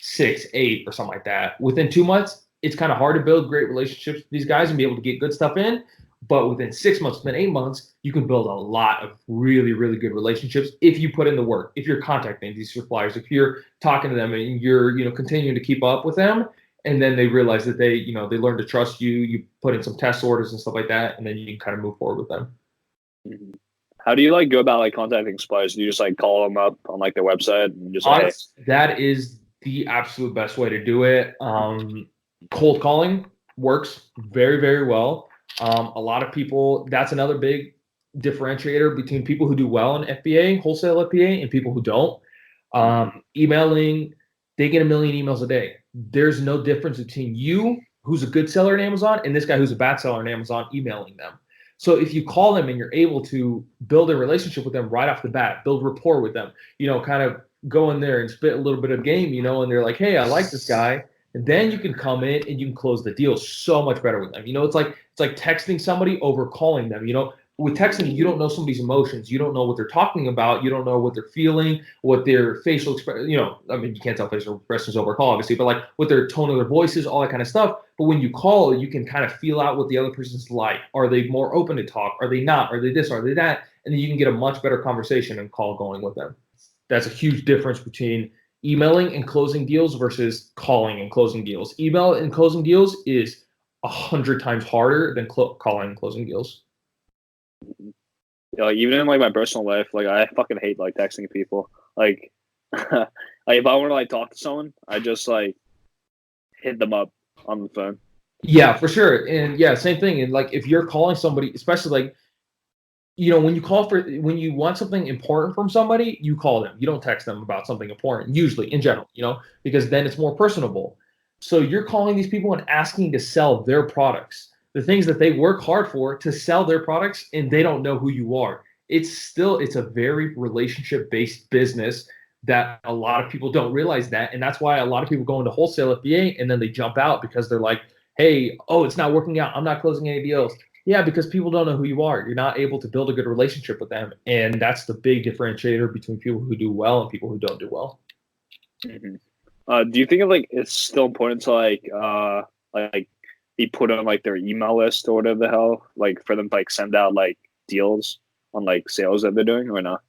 6, 8, or something like that. Within 2 months, it's kind of hard to build great relationships with these guys and be able to get good stuff in. But within 6 months, within 8 months, you can build a lot of really, really good relationships if you put in the work, if you're contacting these suppliers, if you're talking to them and you're, continuing to keep up with them. And then they realize that they learn to trust you. You put in some test orders and stuff like that, and then you can kind of move forward with them. Mm-hmm. How do you like go about like contacting suppliers? Do you just like call them up on like their website and just like, hey? That is the absolute best way to do it. Cold calling works very, very well. A lot of people, that's another big differentiator between people who do well in FBA, wholesale FBA, and people who don't. Emailing, they get 1 million emails a day. There's no difference between you, who's a good seller in Amazon, and this guy who's a bad seller in Amazon emailing them. So if you call them and you're able to build a relationship with them right off the bat, build rapport with them, kind of go in there and spit a little bit of game, and they're like, hey, I like this guy. And then you can come in and you can close the deal so much better with them. It's like texting somebody over calling them. With texting, you don't know somebody's emotions. You don't know what they're talking about. You don't know what they're feeling, what their facial expression. I mean, you can't tell facial expressions over call, obviously, but like what their tone of their voices, all that kind of stuff. But when you call, you can kind of feel out what the other person's like. Are they more open to talk? Are they not? Are they this? Are they that? And then you can get a much better conversation and call going with them. That's a huge difference between emailing and closing deals versus calling and closing deals. Email and closing deals is 100 times harder than calling and closing deals. Yeah, like even in like my personal life, like I fucking hate like texting people. Like, like if I want to like talk to someone, I just like hit them up on the phone. Yeah, for sure. And yeah, same thing. And like if you're calling somebody, especially like when you want something important from somebody, you call them. You don't text them about something important, usually in general, because then it's more personable. So you're calling these people and asking to sell their products, the things that they work hard for to sell their products, and they don't know who you are. It's a very relationship-based business that a lot of people don't realize that. And that's why a lot of people go into wholesale FBA and then they jump out because they're like, hey, oh, it's not working out. I'm not closing any deals. Yeah, because people don't know who you are. You're not able to build a good relationship with them. And that's the big differentiator between people who do well and people who don't do well. Mm-hmm. Do you think it's still important to like be put on like their email list or whatever the hell, like for them to like send out like deals on like sales that they're doing or not?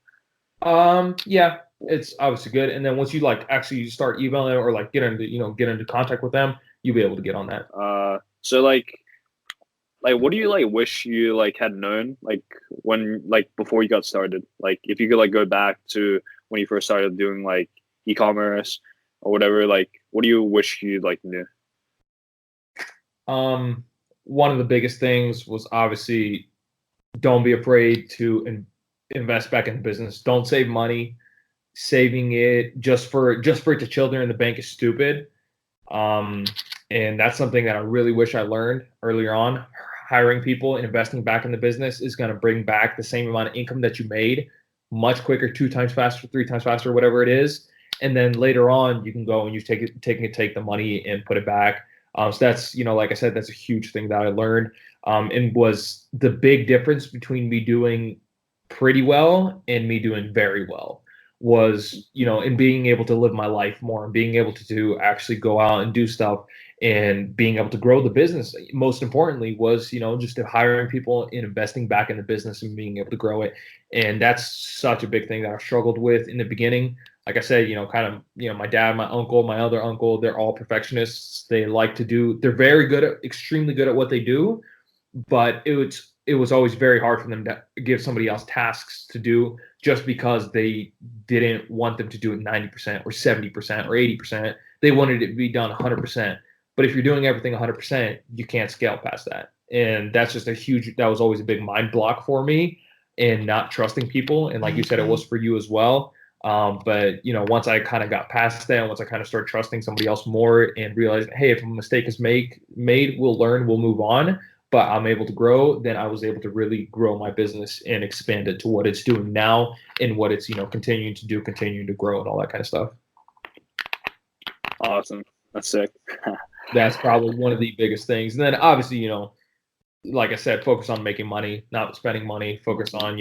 Yeah, it's obviously good. And then once you like actually start emailing or like get into contact with them, you'll be able to get on that. So what do you like wish you like had known like when like before you got started? Like if you could like go back to when you first started doing like e-commerce or whatever, like what do you wish you like knew? One of the biggest things was obviously don't be afraid to invest back in the business. Don't save money. Saving it just for it to chill there in the bank is stupid. And that's something that I really wish I learned earlier on. Hiring people and investing back in the business is going to bring back the same amount of income that you made much quicker, 2 times faster, 3 times faster, whatever it is. And then later on, you can go and you take the money and put it back. So that's, like I said, that's a huge thing that I learned. And was the big difference between me doing pretty well and me doing very well was, in being able to live my life more and being able to actually go out and do stuff and being able to grow the business. Most importantly was, just hiring people and investing back in the business and being able to grow it. And that's such a big thing that I struggled with in the beginning. Like I said, my dad, my uncle, my other uncle, they're all perfectionists. They're extremely good at what they do, but it was always very hard for them to give somebody else tasks to do just because they didn't want them to do it 90% or 70% or 80%. They wanted it to be done 100%. But if you're doing everything 100%, you can't scale past that. And that's just that was always a big mind block for me and not trusting people. And like you said, it was for you as well. But once I kind of got past that, once I kind of started trusting somebody else more and realized, hey, if a mistake is made, we'll learn, we'll move on. But I'm able to grow, then I was able to really grow my business and expand it to what it's doing now and what it's, continuing to grow and all that kind of stuff. Awesome. That's sick. That's probably one of the biggest things. And then obviously, like I said, focus on making money, not spending money, focus on,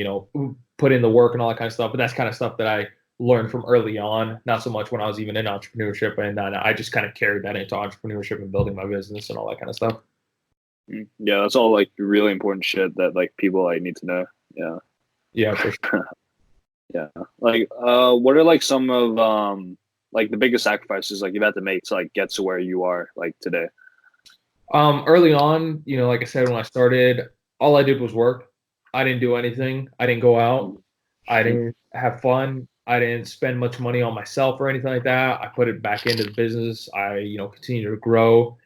put in the work and all that kind of stuff. But that's kind of stuff that I learned from early on, not so much when I was even in entrepreneurship. And then I just kind of carried that into entrepreneurship and building my business and all that kind of stuff. Yeah, that's all like really important shit that like people like need to know. Yeah, for sure. Yeah, like what are like some of like the biggest sacrifices like you've had to make to like get to where you are like today? Early on, like I said, when I started, all I did was work. I didn't do anything. I didn't go out. I didn't have fun. I didn't spend much money on myself or anything like that. I put it back into the business. I continue to grow.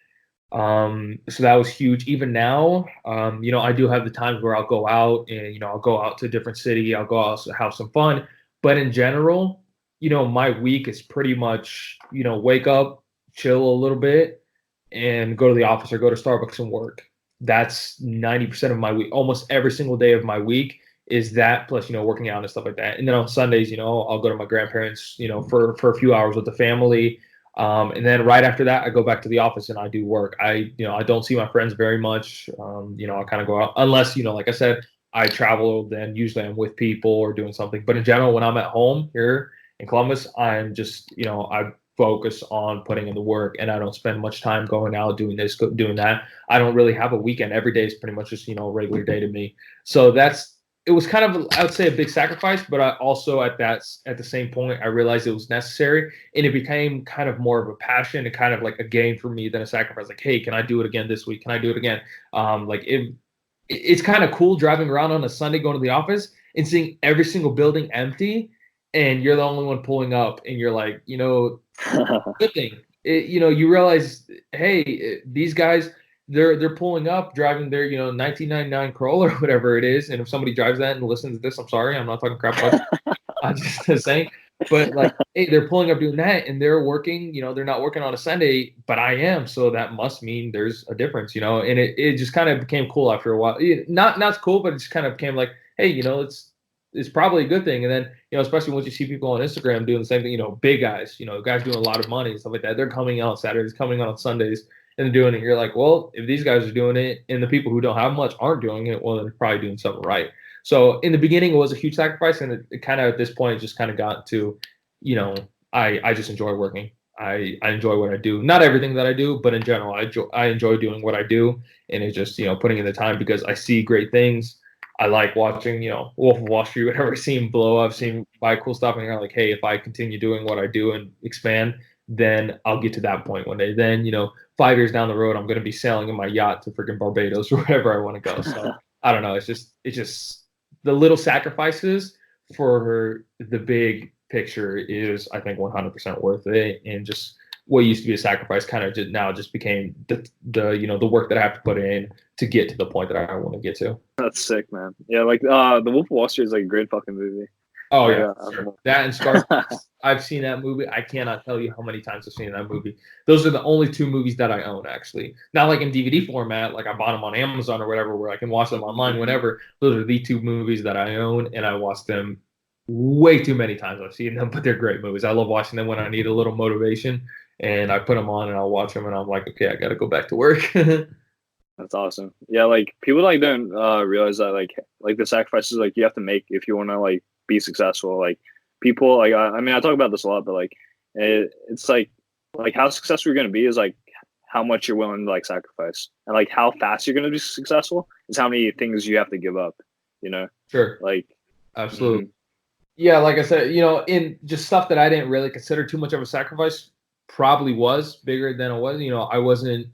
So that was huge. Even now, I do have the times where I'll go out and, I'll go out to a different city. I'll go out to have some fun. But in general, my week is pretty much, wake up, chill a little bit and go to the office or go to Starbucks and work. That's 90% of my week. Almost every single day of my week is that plus, working out and stuff like that. And then on Sundays, I'll go to my grandparents, for a few hours with the family. And then right after that, I go back to the office and I do work. I don't see my friends very much. I kind of go out unless, like I said, I travel, then usually I'm with people or doing something. But in general, when I'm at home here in Columbus, I'm just, I focus on putting in the work, and I don't spend much time going out doing this, doing that. I don't really have a weekend. Every day is pretty much just, a regular day to me. So it was kind of, I would say, a big sacrifice, but I also at the same point, I realized it was necessary, and it became kind of more of a passion and kind of like a gain for me than a sacrifice. Like, hey, can I do it again this week? Can I do it again? It's kind of cool driving around on a Sunday, going to the office and seeing every single building empty, and you're the only one pulling up, and you're like, good thing. You realize, hey, these guys, they're pulling up, driving their 1999 Corolla or whatever it is, and if somebody drives that and listens to this, I'm sorry, I'm not talking crap about it. I'm just saying. But like, hey, they're pulling up doing that, and they're working. They're not working on a Sunday, but I am, so that must mean there's a difference. And it just kind of became cool after a while. Not cool, but it just kind of became like, hey, it's probably a good thing. And then especially once you see people on Instagram doing the same thing, big guys, guys doing a lot of money and stuff like that. They're coming out on Saturdays, coming out on Sundays, and they're doing it. You're like, well, if these guys are doing it, and the people who don't have much aren't doing it, well, they're probably doing something right. So in the beginning, it was a huge sacrifice, and it kind of at this point just kind of got to, I just enjoy working. I enjoy what I do. Not everything that I do, but in general, I enjoy doing what I do, and it's just putting in the time because I see great things. I like watching Wolf of Wall Street, whatever. I've seen blow up, seen buy cool stuff, and I'm like, hey, if I continue doing what I do and expand, then I'll get to that point one day. Then 5 years down the road, I'm going to be sailing in my yacht to freaking Barbados or wherever I want to go. So I don't know. It's just the little sacrifices for the big picture is, I think, 100% worth it. And just what used to be a sacrifice kind of just became the work that I have to put in to get to the point that I want to get to. That's sick, man. Yeah, like the Wolf of Wall Street is like a great fucking movie. Oh yeah, sure. That and Scarcity. I've seen that movie. I cannot tell you how many times I've seen that movie. Those are the only two movies that I own, actually. Not like in DVD format, like I bought them on Amazon or whatever, where I can watch them online whenever. Those are the two movies that I own, and I watch them way too many times. I've seen them, but they're great movies. I love watching them when I need a little motivation, and I put them on and I'll watch them, and I'm like, okay, I got to go back to work. That's awesome. Yeah, like people like don't realize that like the sacrifices like you have to make if you want to like be successful. Like people like I mean I talk about this a lot, but like it's like how successful you're gonna be is like how much you're willing to like sacrifice, and like how fast you're gonna be successful is how many things you have to give up. Sure. Like absolutely. Yeah, like I said, in just stuff that I didn't really consider too much of a sacrifice, probably was bigger than it was. I wasn't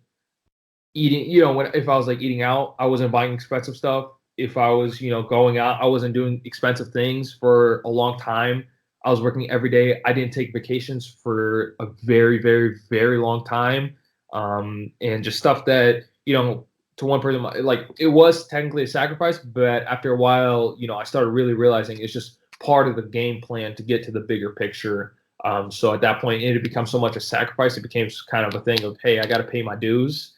eating, if I was like eating out, I wasn't buying expensive stuff. If I was, going out, I wasn't doing expensive things for a long time. I was working every day. I didn't take vacations for a very, very, very long time. And just stuff that, to one person, like it was technically a sacrifice, but after a while, I started really realizing it's just part of the game plan to get to the bigger picture. So at that point, it had become so much a sacrifice. It became kind of a thing of, hey, I got to pay my dues.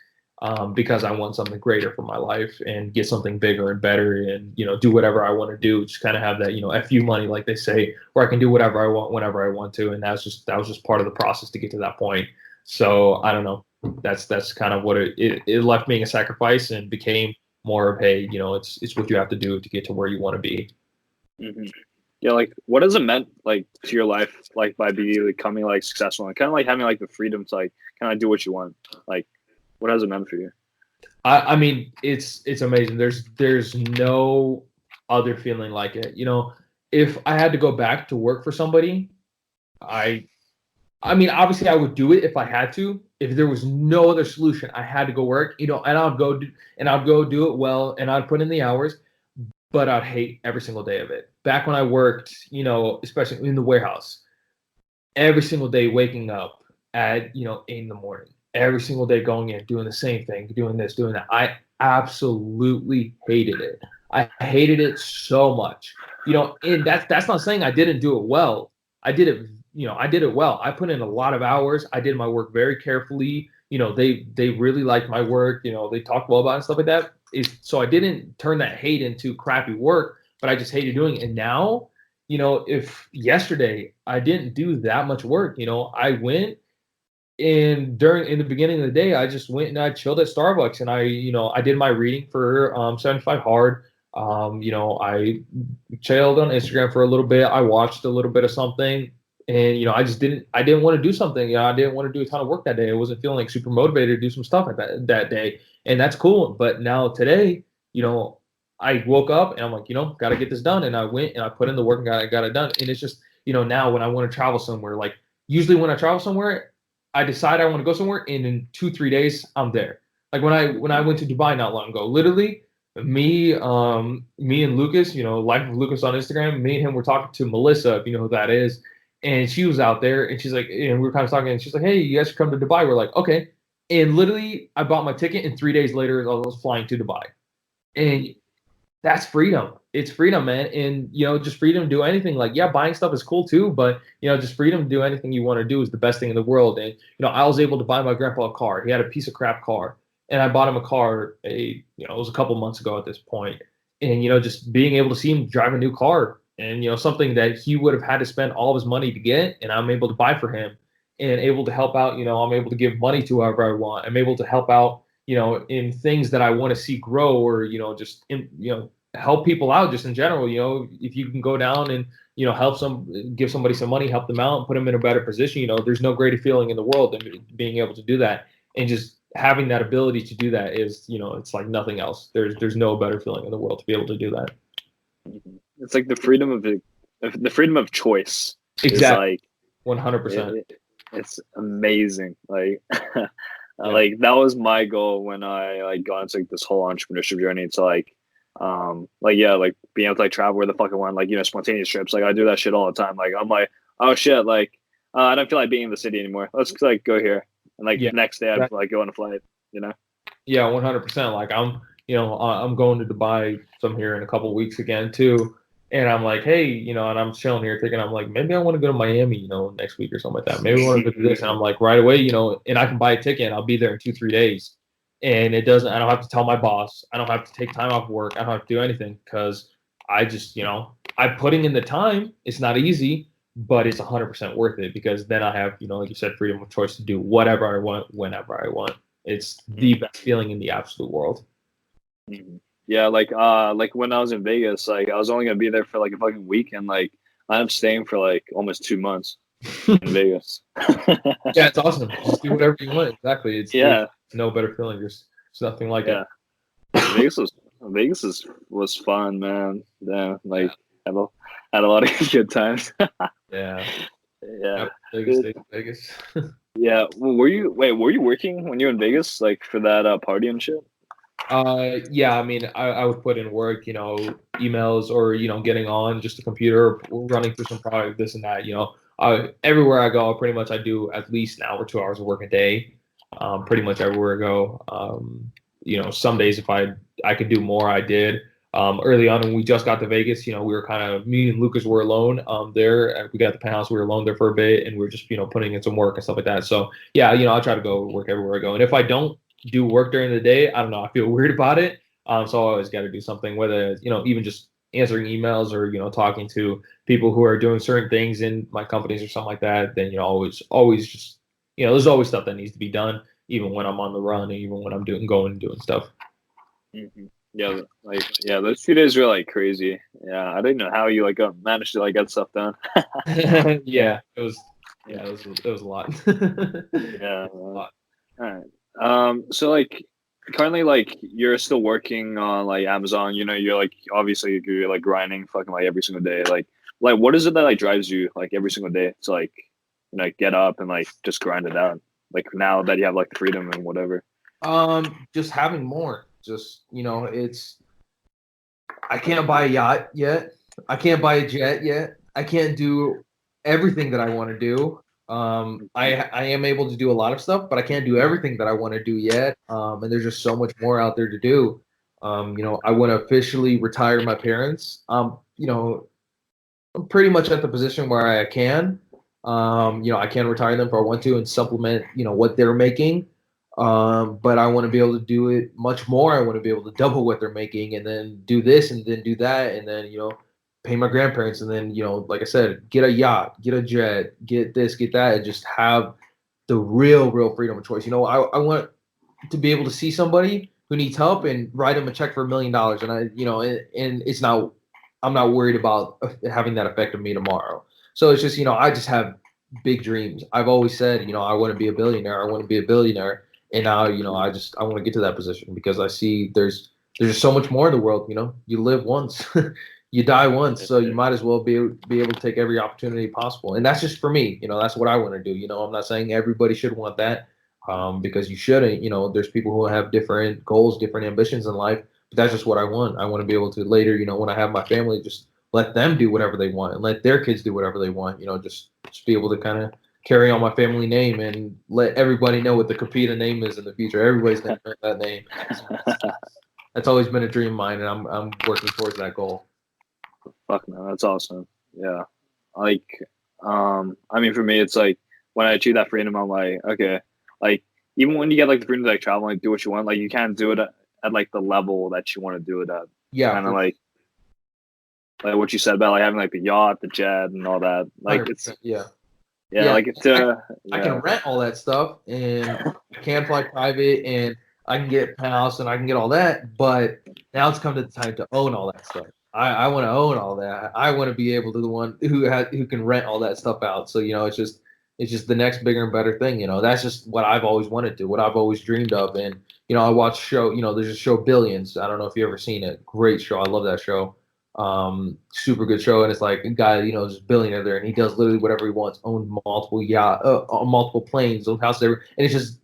Because I want something greater for my life and get something bigger and better and, do whatever I want to do. Just kind of have that, FU money, like they say, where I can do whatever I want, whenever I want to. And that was just part of the process to get to that point. So I don't know. That's kind of what it left being a sacrifice and became more of, hey, it's what you have to do to get to where you want to be. Mm-hmm. Yeah. Like what has it meant like to your life, like by becoming like successful and kind of like having like the freedom to like kind of do what you want? Like, what has it meant for you? I mean, it's amazing. There's no other feeling like it. If I had to go back to work for somebody, I mean, obviously I would do it if I had to. If there was no other solution, I had to go work, and I'd go do it well, and I'd put in the hours, but I'd hate every single day of it. Back when I worked, especially in the warehouse, every single day waking up at 8 in the morning. Every single day going in, doing the same thing, doing this, doing that. I absolutely hated it. I hated it so much. And that's not saying I didn't do it well. I did it well. I put in a lot of hours. I did my work very carefully. They really liked my work. They talked well about it and stuff like that. So I didn't turn that hate into crappy work, but I just hated doing it. And now, if yesterday I didn't do that much work, I went and in the beginning of the day, I just went and I chilled at Starbucks and I did my reading for 75 hard. I chilled on Instagram for a little bit. I watched a little bit of something, and I didn't want to do something. I didn't want to do a ton of work that day. I wasn't feeling like super motivated to do some stuff like that day, and that's cool. But now today, I woke up and I'm like, got to get this done, and I went and I put in the work and got it done. And it's just, now when I want to travel somewhere, like usually when I travel somewhere, I decide I want to go somewhere, and in 2-3 days I'm there. Like when I went to Dubai not long ago, literally me and Lucas, Life of Lucas on Instagram, me and him were talking to Melissa, if you know who that is, and she was out there, and she's like, and we were kind of talking, and she's like, hey, you guys should come to Dubai. We're like, okay, and literally I bought my ticket, and 3 days later I was flying to Dubai, and that's freedom. It's freedom, man. And, just freedom to do anything. Like, yeah, buying stuff is cool too, but, just freedom to do anything you want to do is the best thing in the world. And, I was able to buy my grandpa a car. He had a piece of crap car. And I bought him a car, it was a couple months ago at this point. And, just being able to see him drive a new car and, something that he would have had to spend all of his money to get, and I'm able to buy for him and able to help out. I'm able to give money to whoever I want. I'm able to help out, in things that I want to see grow, or, help people out just in general. If you can go down and, give somebody some money, help them out and put them in a better position, there's no greater feeling in the world than being able to do that. And just having that ability to do that is, it's like nothing else. There's no better feeling in the world to be able to do that. It's like the freedom of choice. Exactly. Is like 100%. It's amazing. Like, like that was my goal when I like got into like this whole entrepreneurship journey. It's like being able to like travel where the fuck I want, like, spontaneous trips. Like I do that shit all the time. Like I'm like, oh shit, like I don't feel like being in the city anymore. Let's like go here. And like the next day I'd like go on a flight, Yeah, 100%. Like I'm going to Dubai some here in a couple of weeks again too. And I'm like, hey, and I'm chilling here thinking, I'm like, maybe I want to go to Miami, next week or something like that. Maybe I want to go do this. And I'm like, right away, and I can buy a ticket and I'll be there in 2-3 days. And I don't have to tell my boss. I don't have to take time off work. I don't have to do anything because I just, I'm putting in the time. It's not easy, but it's 100% worth it because then I have, like you said, freedom of choice to do whatever I want, whenever I want. It's the best feeling in the absolute world. Yeah, like when I was in Vegas, like I was only gonna be there for like a fucking week, and like I ended up staying for like almost 2 months in Vegas. Yeah, it's awesome. Just do whatever you want. Exactly. It's no better feeling. There's nothing like it. Vegas was fun, man. Yeah, like had a lot of good times. Yeah. Vegas. Yeah. Well, were you working when you were in Vegas, like for that party and shit? Yeah, I mean, I would put in work, emails or, getting on just a computer, running through some product, this and that, everywhere I go, pretty much I do at least an hour or 2 hours of work a day. Pretty much everywhere I go. Some days if I could do more, I did. Early on when we just got to Vegas, we were me and Lucas were alone there. We got the penthouse, we were alone there for a bit, and we were just, putting in some work and stuff like that. So yeah, I try to go work everywhere I go. And if I don't do work during the day, I don't know, I feel weird about it. So I always got to do something, whether it's, even just answering emails or, talking to people who are doing certain things in my companies or something like that. Then, always just, there's always stuff that needs to be done, even when I'm on the run, and even when I'm doing stuff. Mm-hmm. Yeah, those 2 days were like crazy. Yeah, I didn't know how you like managed to like get stuff done. Yeah, it was a lot. Yeah, a lot. All right. So like currently, like you're still working on like Amazon. You're like obviously you're like grinding fucking like every single day. Like what is it that like drives you like every single day to like get up and like just grind it out? Like now that you have like the freedom and whatever. Just having more. Just it's. I can't buy a yacht yet. I can't buy a jet yet. I can't do everything that I want to do. I am able to do a lot of stuff, but I can't do everything that I want to do yet. And there's just so much more out there to do. I want to officially retire my parents. I'm pretty much at the position where I can. I can retire them if I want to and supplement, what they're making. But I want to be able to do it much more. I want to be able to double what they're making, and then do this, and then do that, and then pay my grandparents, and then like I said, get a yacht, get a jet, get this, get that, and just have the real freedom of choice. I want to be able to see somebody who needs help and write them a check for $1 million, and and it's not, I'm not worried about having that affect on me tomorrow. So it's just, I just have big dreams. I've always said, I want to be a billionaire. I want to be a billionaire. And now, I want to get to that position because I see there's just so much more in the world. You live once, you die once, so you might as well be able to take every opportunity possible. And that's just for me. That's what I want to do. I'm not saying everybody should want that, because you shouldn't. There's people who have different goals, different ambitions in life. But that's just what I want. I want to be able to later, when I have my family, just let them do whatever they want and let their kids do whatever they want. Just be able to kind of carry on my family name and let everybody know what the Kurpita name is in the future. Everybody's gonna know that name. That's always been a dream of mine, and I'm working towards that goal. Fuck man, that's awesome. Yeah, like, I mean, for me, it's like when I achieve that freedom, I'm like, okay, like even when you get like the freedom to like travel and do what you want, like you can't do it at like the level that you want to do it at. Yeah, kind of like what you said about like having like the yacht, the jet, and all that. Like it's yeah. like it's I can rent all that stuff, and I can fly private, and I can get a house, and I can get all that. But now it's come to the time to own all that stuff. I want to own all that. I want to be able to the one who can rent all that stuff out. So it's just the next bigger and better thing. That's just what I've always wanted to, what I've always dreamed of. And I watch show. There's a show Billions. I don't know if you ever seen it. Great show. I love that show. Super good show. And it's like a guy, is a billionaire there, and he does literally whatever he wants. Owns multiple multiple planes, owns houses, and it's just,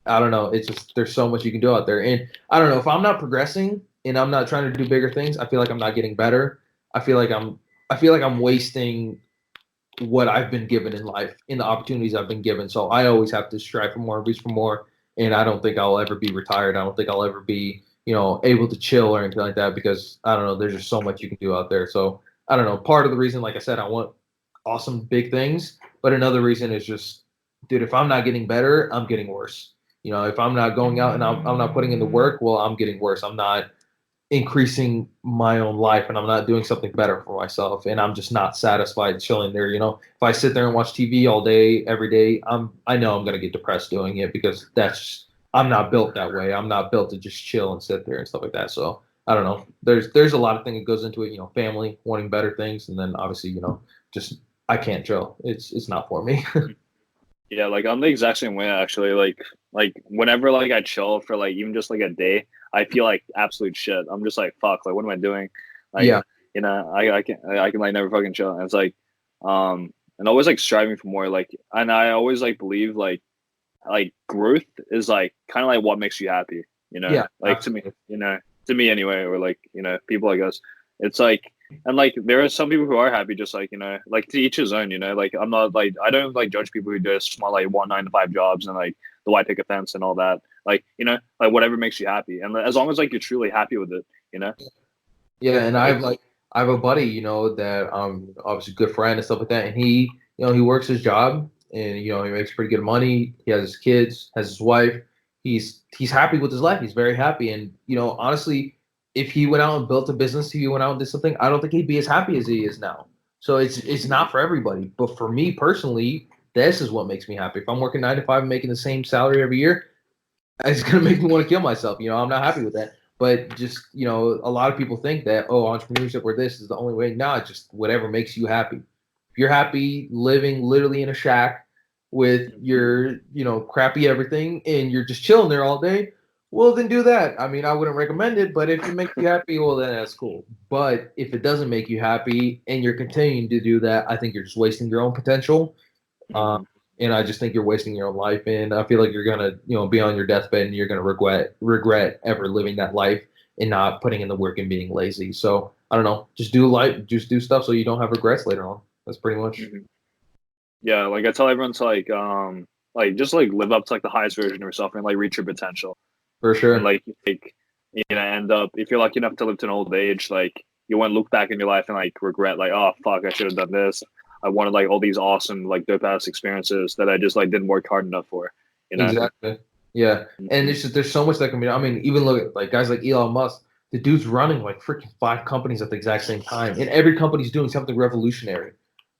I don't know. It's just, there's so much you can do out there. And I don't know, if I'm not progressing and I'm not trying to do bigger things, I feel like I'm not getting better. I feel like I'm wasting what I've been given in life, in the opportunities I've been given. So I always have to strive for more, reach for more. And I don't think I'll ever be retired. I don't think I'll ever be, able to chill or anything like that, because I don't know, there's just so much you can do out there. So I don't know. Part of the reason, like I said, I want awesome big things, but another reason is just, dude, if I'm not getting better, I'm getting worse. If I'm not going out and I'm not putting in the work, well, I'm getting worse. I'm not increasing my own life, and I'm not doing something better for myself, and I'm just not satisfied chilling there. If I sit there and watch TV all day, every day, I know I'm gonna get depressed doing it, because I'm not built that way. I'm not built to just chill and sit there and stuff like that. So I don't know. There's a lot of things that goes into it. Family, wanting better things, and then obviously, just I can't chill. It's not for me. Yeah, like I'm the exact same way actually. Like whenever like I chill for like even just like a day, I feel like absolute shit. I'm just like fuck. Like what am I doing? Like, Yeah. I can like never fucking chill. And it's like and always like striving for more. Like, and I always like believe like growth is like kind of like what makes you happy. Yeah, like absolutely. to me anyway, or like people like us. It's like, and like there are some people who are happy, just like like to each his own. Like I'm not like, I don't like judge people who do small like 9 to 5 jobs and like the white picket fence and all that. Like like whatever makes you happy, and as long as like you're truly happy with it. Yeah, and I have a buddy, that obviously a good friend and stuff like that, and he works his job, and he makes pretty good money. He has his kids, has his wife. He's happy with his life. He's very happy, and honestly, if he went out and built a business, if he went out and did something, I don't think he'd be as happy as he is now. So it's not for everybody, but for me personally, this is what makes me happy. If I'm working 9 to 5 and making the same salary every year, it's gonna make me want to kill myself. I'm not happy with that. But just a lot of people think that, oh, entrepreneurship or this is the only way. Nah, just whatever makes you happy. If you're happy living literally in a shack with your crappy everything, and you're just chilling there all day, well, then do that. I mean, I wouldn't recommend it, but if it makes you happy, well, then that's cool. But if it doesn't make you happy and you're continuing to do that, I think you're just wasting your own potential. And I just think you're wasting your own life. And I feel like you're gonna, be on your deathbed, and you're gonna regret ever living that life and not putting in the work and being lazy. So I don't know, just do stuff so you don't have regrets later on. That's pretty much. Yeah, like I tell everyone to like just like live up to like the highest version of yourself and like reach your potential. For sure. And like end up, if you're lucky enough to live to an old age, like you won't look back in your life and like regret like, oh fuck, I should have done this. I wanted like all these awesome like dope ass experiences that I just like didn't work hard enough for. Exactly. Yeah, and there's so much that can be. I mean, even look at like guys like Elon Musk. The dude's running like freaking 5 companies at the exact same time, and every company's doing something revolutionary.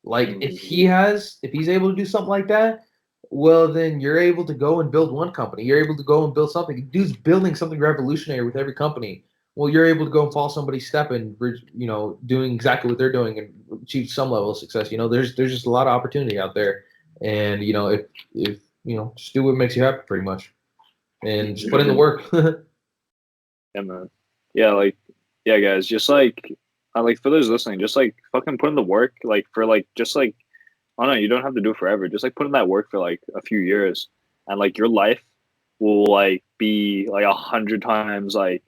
Like if he's able to do something like that, well, then you're able to go and build one company. You're able to go and build something. The dude's building something revolutionary with every company. Well, you're able to go and follow somebody's step and doing exactly what they're doing and achieve some level of success. There's just a lot of opportunity out there, and if just do what makes you happy, pretty much, and just put in the work. Yeah, man. Yeah, like, yeah, guys, just like, for those listening, just like fucking put in the work, like for like, just like, I don't know, you don't have to do it forever. Just like put in that work for like a few years, and like your life will like be like 100 times like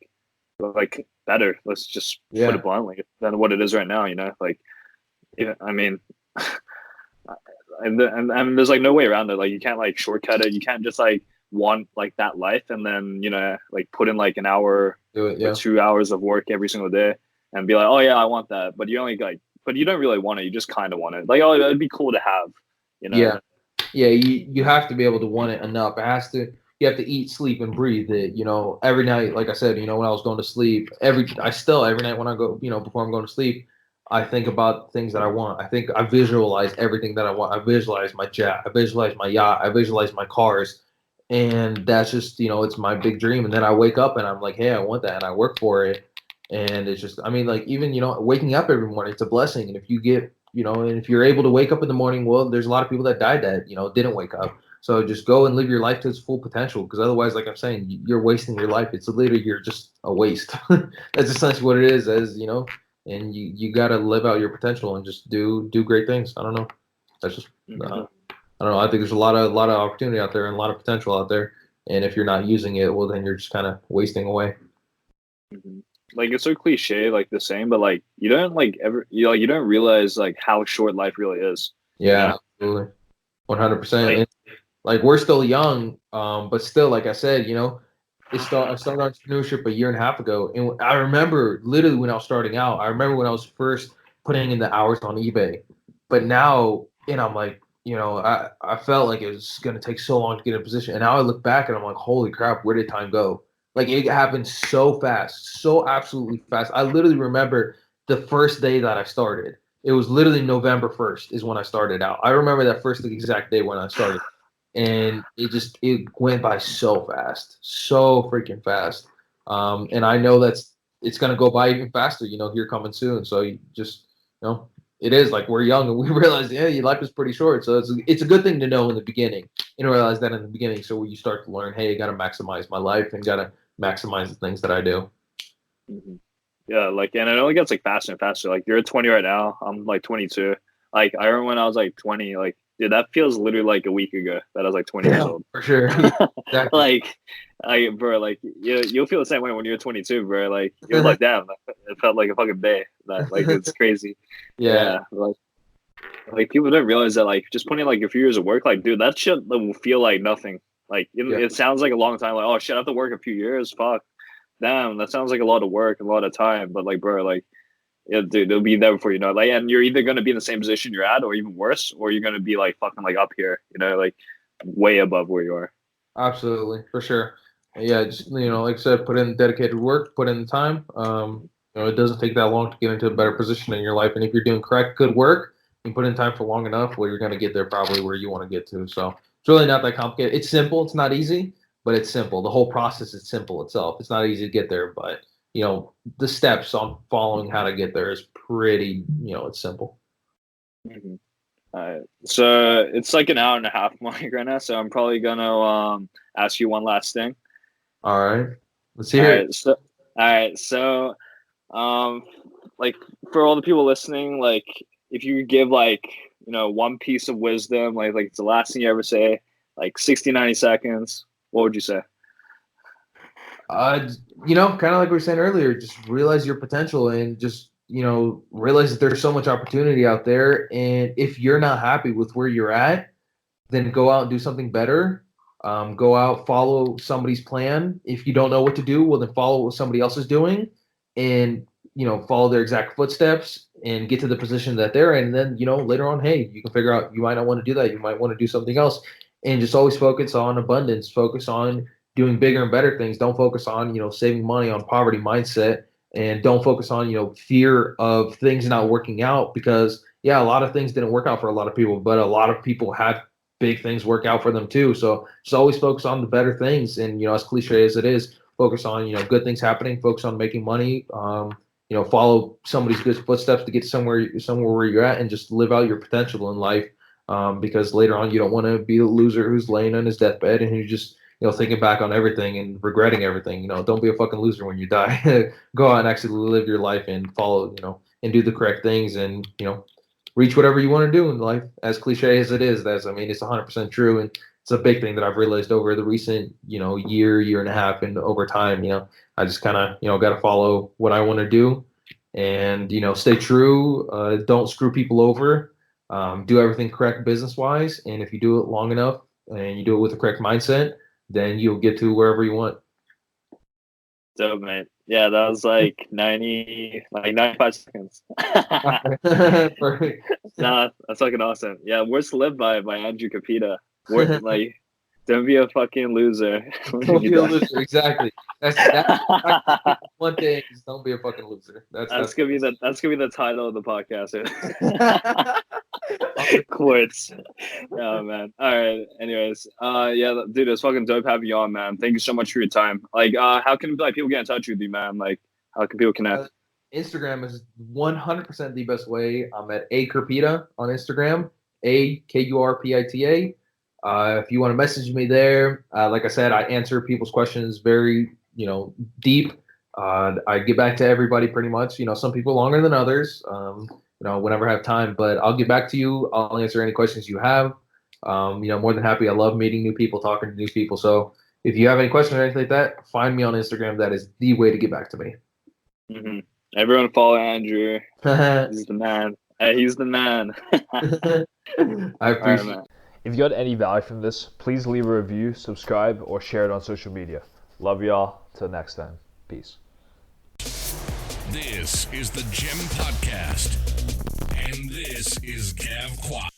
better. Let's just put it bluntly than what it is right now. Like, I mean, and there's like no way around it. Like you can't like shortcut it. You can't just like want like that life and then like put in like an hour or 2 hours of work every single day and be like, oh yeah, I want that, but you don't really want it. You just kind of want it, like, oh, it'd be cool to have, you have to be able to want it enough. You have to eat, sleep, and breathe it. Every night, like I said, when I was going to sleep, every night when I go, before I'm going to sleep, I think about things that I want. I visualize everything that I want. I visualize my jet. I visualize my yacht. I visualize my cars. And that's just, it's my big dream. And then I wake up and I'm like, hey, I want that. And I work for it. And it's just, I mean, like, even, waking up every morning, it's a blessing. And if you get, and if you're able to wake up in the morning, well, there's a lot of people that died that, didn't wake up. So just go and live your life to its full potential. Because otherwise, like I'm saying, you're wasting your life. It's literally, you're just a waste. That's essentially what it is, and you got to live out your potential and just do great things. I don't know. That's just, I don't know. I think there's a lot of opportunity out there and a lot of potential out there. And if you're not using it, well, then you're just kind of wasting away. Like, it's so cliche, like the same, but like you don't like ever, you don't realize like how short life really is. Yeah, absolutely, 100%. Like we're still young, but still, like I said, I started entrepreneurship a year and a half ago, and I remember literally when I was starting out. I remember when I was first putting in the hours on eBay, but now, and I'm like, I felt like it was going to take so long to get in a position. And now I look back and I'm like, holy crap, where did time go? Like it happened so fast, so absolutely fast. I literally remember the first day that I started. It was literally November 1st is when I started out. I remember that first exact day when I started. And it went by so fast, so freaking fast. And I know it's going to go by even faster, here coming soon. So you just, it is like we're young and we realize, yeah, your life is pretty short. So it's a good thing to know in the beginning and realize that in the beginning. So when you start to learn, hey, I got to maximize my life and got to maximize the things that I do. Yeah. Like, and it only gets like faster and faster. Like you're 20 right now. I'm like 22. Like I remember when I was like 20, like, dude, that feels literally like a week ago that I was like 20 years old. For sure. Exactly. Bro, like you'll feel the same way when you're 22, bro. Like you're like, damn, it felt like a fucking day. Like it's crazy. Yeah. Like people don't realize that like just putting in like a few years of work, like dude, that shit will feel like nothing. Like it sounds like a long time. Like, oh shit, I have to work a few years. Fuck, damn, that sounds like a lot of work, a lot of time. But like, bro, like, yeah, dude, it'll be there before you know it. Like, and you're either gonna be in the same position you're at, or even worse, or you're gonna be like fucking like up here, like way above where you are. Absolutely, for sure. Yeah, just like I said, put in dedicated work, put in the time. It doesn't take that long to get into a better position in your life, and if you're doing good work, and put in time for long enough, well, you're gonna get there probably where you want to get to. So it's really not that complicated. It's simple. It's not easy, but it's simple. The whole process is simple itself. It's not easy to get there, but the steps on following how to get there is pretty, it's simple. All right. So it's like an hour and a half mark right now. So I'm probably gonna ask you one last thing. All right. Let's hear it. All right. So like for all the people listening, like if you could give like, one piece of wisdom, like it's the last thing you ever say, like 60, 90 seconds, what would you say? Kind of like we were saying earlier, just realize your potential and just, realize that there's so much opportunity out there. And if you're not happy with where you're at, then go out and do something better. Go out, follow somebody's plan. If you don't know what to do, well, then follow what somebody else is doing and, follow their exact footsteps and get to the position that they're in. And then, later on, hey, you can figure out you might not want to do that. You might want to do something else. And just always focus on abundance, focus on doing bigger and better things. Don't focus on, saving money on poverty mindset, and don't focus on, fear of things not working out, because yeah, a lot of things didn't work out for a lot of people, but a lot of people had big things work out for them too. So just always focus on the better things. And, as cliche as it is, focus on, good things happening, focus on making money, follow somebody's good footsteps to get somewhere where you're at, and just live out your potential in life. Because later on, you don't want to be a loser who's laying on his deathbed and who's just, thinking back on everything and regretting everything. Don't be a fucking loser when you die. Go out and actually live your life and follow, and do the correct things, and, reach whatever you want to do in life. As cliche as it is, it's 100% true. And it's a big thing that I've realized over the recent, year and a half, and over time, I just kind of, got to follow what I want to do, and, stay true. Don't screw people over. Do everything correct business wise. And if you do it long enough and you do it with the correct mindset, then you'll get to wherever you want. Dope, mate. Yeah, that was like 95 seconds. Perfect. Nah, that's fucking awesome. Yeah, Words to Live by Andrew Kurpita. Don't be a fucking loser. Don't be a loser. Exactly. That's one thing. Is don't be a fucking loser. That's gonna be the title of the podcast. Quits. Oh man. All right. Anyways, yeah, dude, it's fucking dope having you on, man. Thank you so much for your time. How can people get in touch with you, man? How can people connect? Instagram is 100% the best way. I'm at Kurpita on Instagram, AKURPITA. If you want to message me there, like I said, I answer people's questions very, deep. I get back to everybody pretty much. Some people longer than others. Whenever I have time, but I'll get back to you. I'll answer any questions you have. More than happy. I love meeting new people, talking to new people. So if you have any questions or anything like that, find me on Instagram. That is the way to get back to me. Mm-hmm. Everyone follow Andrew. He's the man. He's the man. I appreciate it. If you got any value from this, please leave a review, subscribe, or share it on social media. Love y'all. Till next time. Peace. This is the Gem Podcast. And this is Gav Kwok.